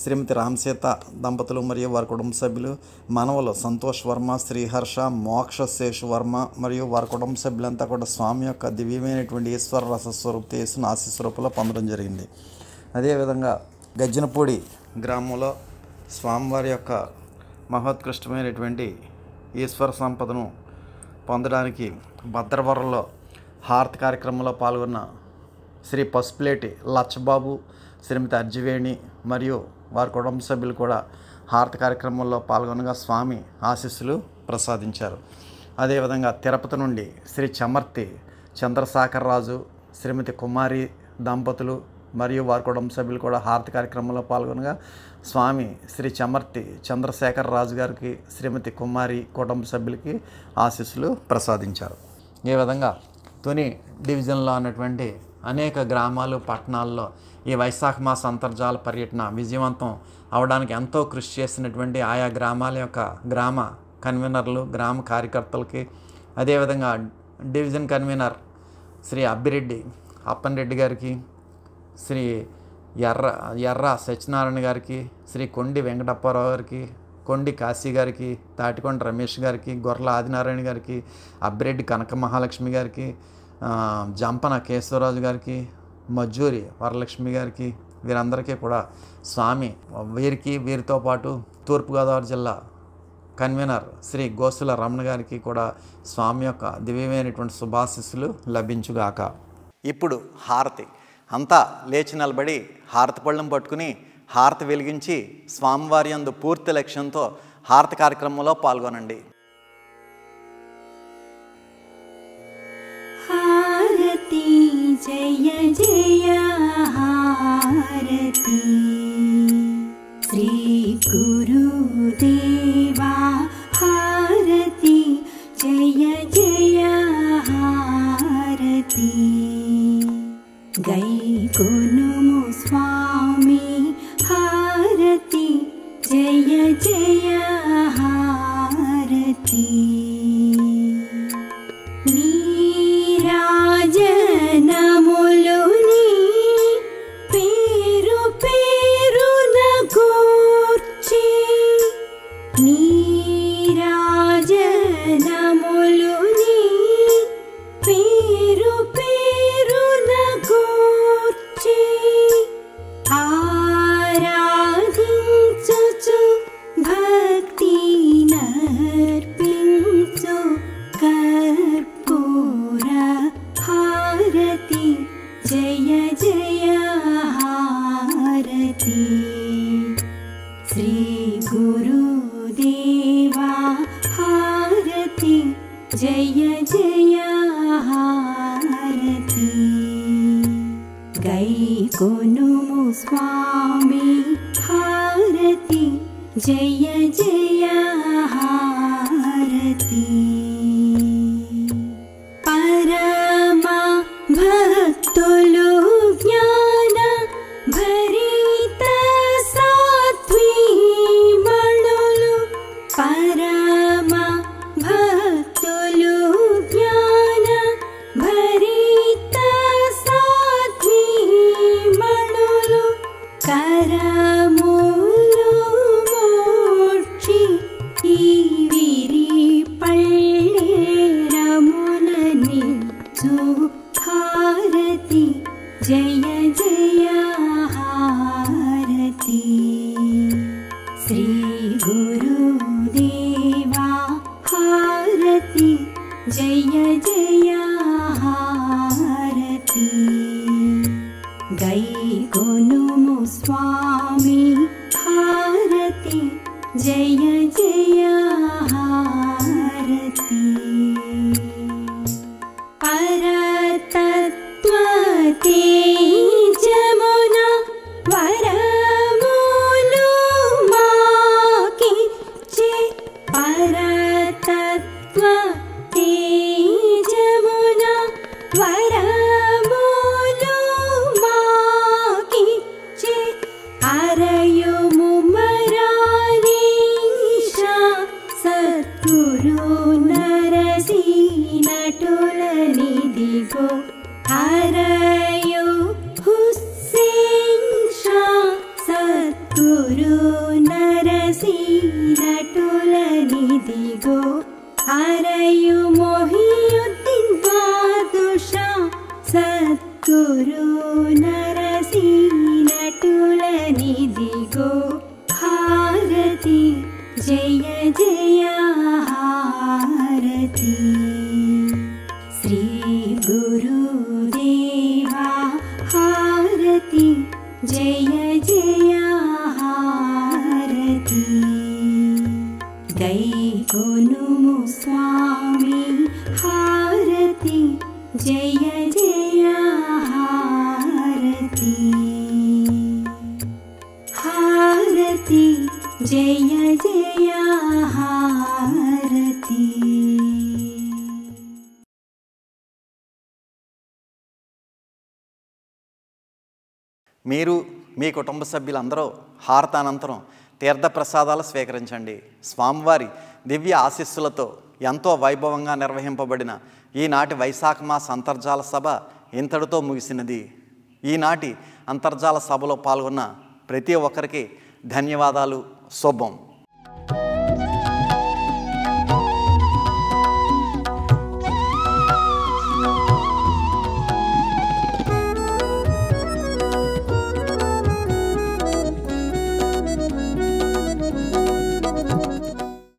శ్రీమతి రామసీత దంపతులు మరియు వారి కుటుంబ సభ్యులు, మనవలు సంతోష్ వర్మ, శ్రీహర్ష, మోక్ష శేషు వర్మ మరియు వారి కుటుంబ సభ్యులంతా కూడా స్వామి యొక్క దివ్యమైనటువంటి ఈశ్వర రసస్వరూప చేసిన ఆశీస్ రూపంలో పొందడం జరిగింది. అదేవిధంగా గజ్జనపూడి గ్రామంలో స్వామివారి యొక్క మహోత్కృష్టమైనటువంటి ఈశ్వర సంపదను పొందడానికి భద్రవరంలో హారతి కార్యక్రమంలో పాల్గొన్న శ్రీ పసుపులేటి లచ్చబాబు, శ్రీమతి అర్జువేణి మరియు వారి కుటుంబ సభ్యులు కూడా హారతి కార్యక్రమంలో పాల్గొనగా స్వామి ఆశీస్సులు ప్రసాదించారు. అదేవిధంగా తిరుపతి నుండి శ్రీ చమర్తి చంద్రశేఖర్ రాజు, శ్రీమతి కుమారి దంపతులు మరియు వారి కుటుంబ సభ్యులు కూడా హారతి కార్యక్రమంలో పాల్గొనగా స్వామి శ్రీ చమర్తి చంద్రశేఖర్ రాజు గారికి, శ్రీమతి కుమారి కుటుంబ సభ్యులకి ఆశీస్సులు ప్రసాదించారు. ఈ విధంగా తుని డివిజన్లో ఉన్నటువంటి అనేక గ్రామాలు, పట్టణాల్లో ఈ వైశాఖ మాస అంతర్జాల పర్యటన విజయవంతం అవడానికి ఎంతో కృషి చేసినటువంటి ఆయా గ్రామాల యొక్క గ్రామ కన్వీనర్లు, గ్రామ కార్యకర్తలకి, అదేవిధంగా డివిజన్ కన్వీనర్ శ్రీ అబ్బిరెడ్డి అప్పన్రెడ్డి గారికి, శ్రీ ఎర్ర సత్యనారాయణ గారికి, శ్రీ కొండి వెంకటప్పారావు గారికి, కొండి కాశీ గారికి, తాటికొండ రమేష్ గారికి, గొర్రెల ఆదినారాయణ గారికి, అబ్బిరెడ్డి కనక మహాలక్ష్మి గారికి, జంపన కేశవరాజు గారికి, మజ్జూరి వరలక్ష్మి గారికి, వీరందరికీ కూడా స్వామి వీరితో పాటు తూర్పుగోదావరి జిల్లా కన్వీనర్ శ్రీ గోసుల రమణ గారికి కూడా స్వామి యొక్క దివ్యమైనటువంటి శుభాశీస్సులు లభించుగాక. ఇప్పుడు హారతి అంతా లేచి నిలబడి హారతి పళ్ళం పట్టుకుని హారతి వెలిగించి స్వామివారి యందు పూర్తి లక్ష్యంతో హారతి కార్యక్రమంలో పాల్గొనండి. హారతి జయ జయ హారతి శ్రీ గురుదేవా హారతి జయ జయ హారతి గైకొనుము స్వామి హారతి జయ జయ హారతి నీరాజనములుని పేరు పేరున గూర్చి నీరాజనములుని పేరు పేరున గూర్చి ఆరాధించుచు భక్తి నర్పించు కర్పూర హారతి జయ జయ హారతి శ్రీ గురుదేవా హారతి జయ జయ హారతి గైకొనుము స్వామి హారతి జయ జయ హారతి పరమ భక్తులు జ్ఞాన భరిత సాత్వీమణులు పరమ భక్తులు జ్ఞాన భరిత సాత్వీమణులు కరములు మోక్షి ఈ విరి పళ్ళేరములని హారతి జయ జయ హారతి శ్రీ గురుదేవా హారతి జయ జయ హారతి గైకొనుము స్వామి హారతి జయ జయ హారతి పరతత్వ తేజమున వరములు మాకి నిదిగో హరయు హుస్సేన్ షా సద్గురు నరసింహుల నిదిగో హరయు మొహియుద్దీన్ బాదుషా సద్గురు నరసింహుల నిదిగో హారతి జయ జయ హారతి శ్రీ గురుదేవా హారతి జయ జయ హారతి గైకొనుము స్వామి హారతి జయ జయ హారతి హారతి జయ జయ హారతి. మీరు మీ కుటుంబ సభ్యులందరూ హారతానంతరం తీర్థప్రసాదాలు స్వీకరించండి. స్వామివారి దివ్య ఆశీస్సులతో ఎంతో వైభవంగా నిర్వహింపబడిన ఈనాటి వైశాఖ మాస అంతర్జాల సభ ఇంతటితో ముగిసినది. ఈనాటి అంతర్జాల సభలో పాల్గొన్న ప్రతి ఒక్కరికి ధన్యవాదాలు. శుభం.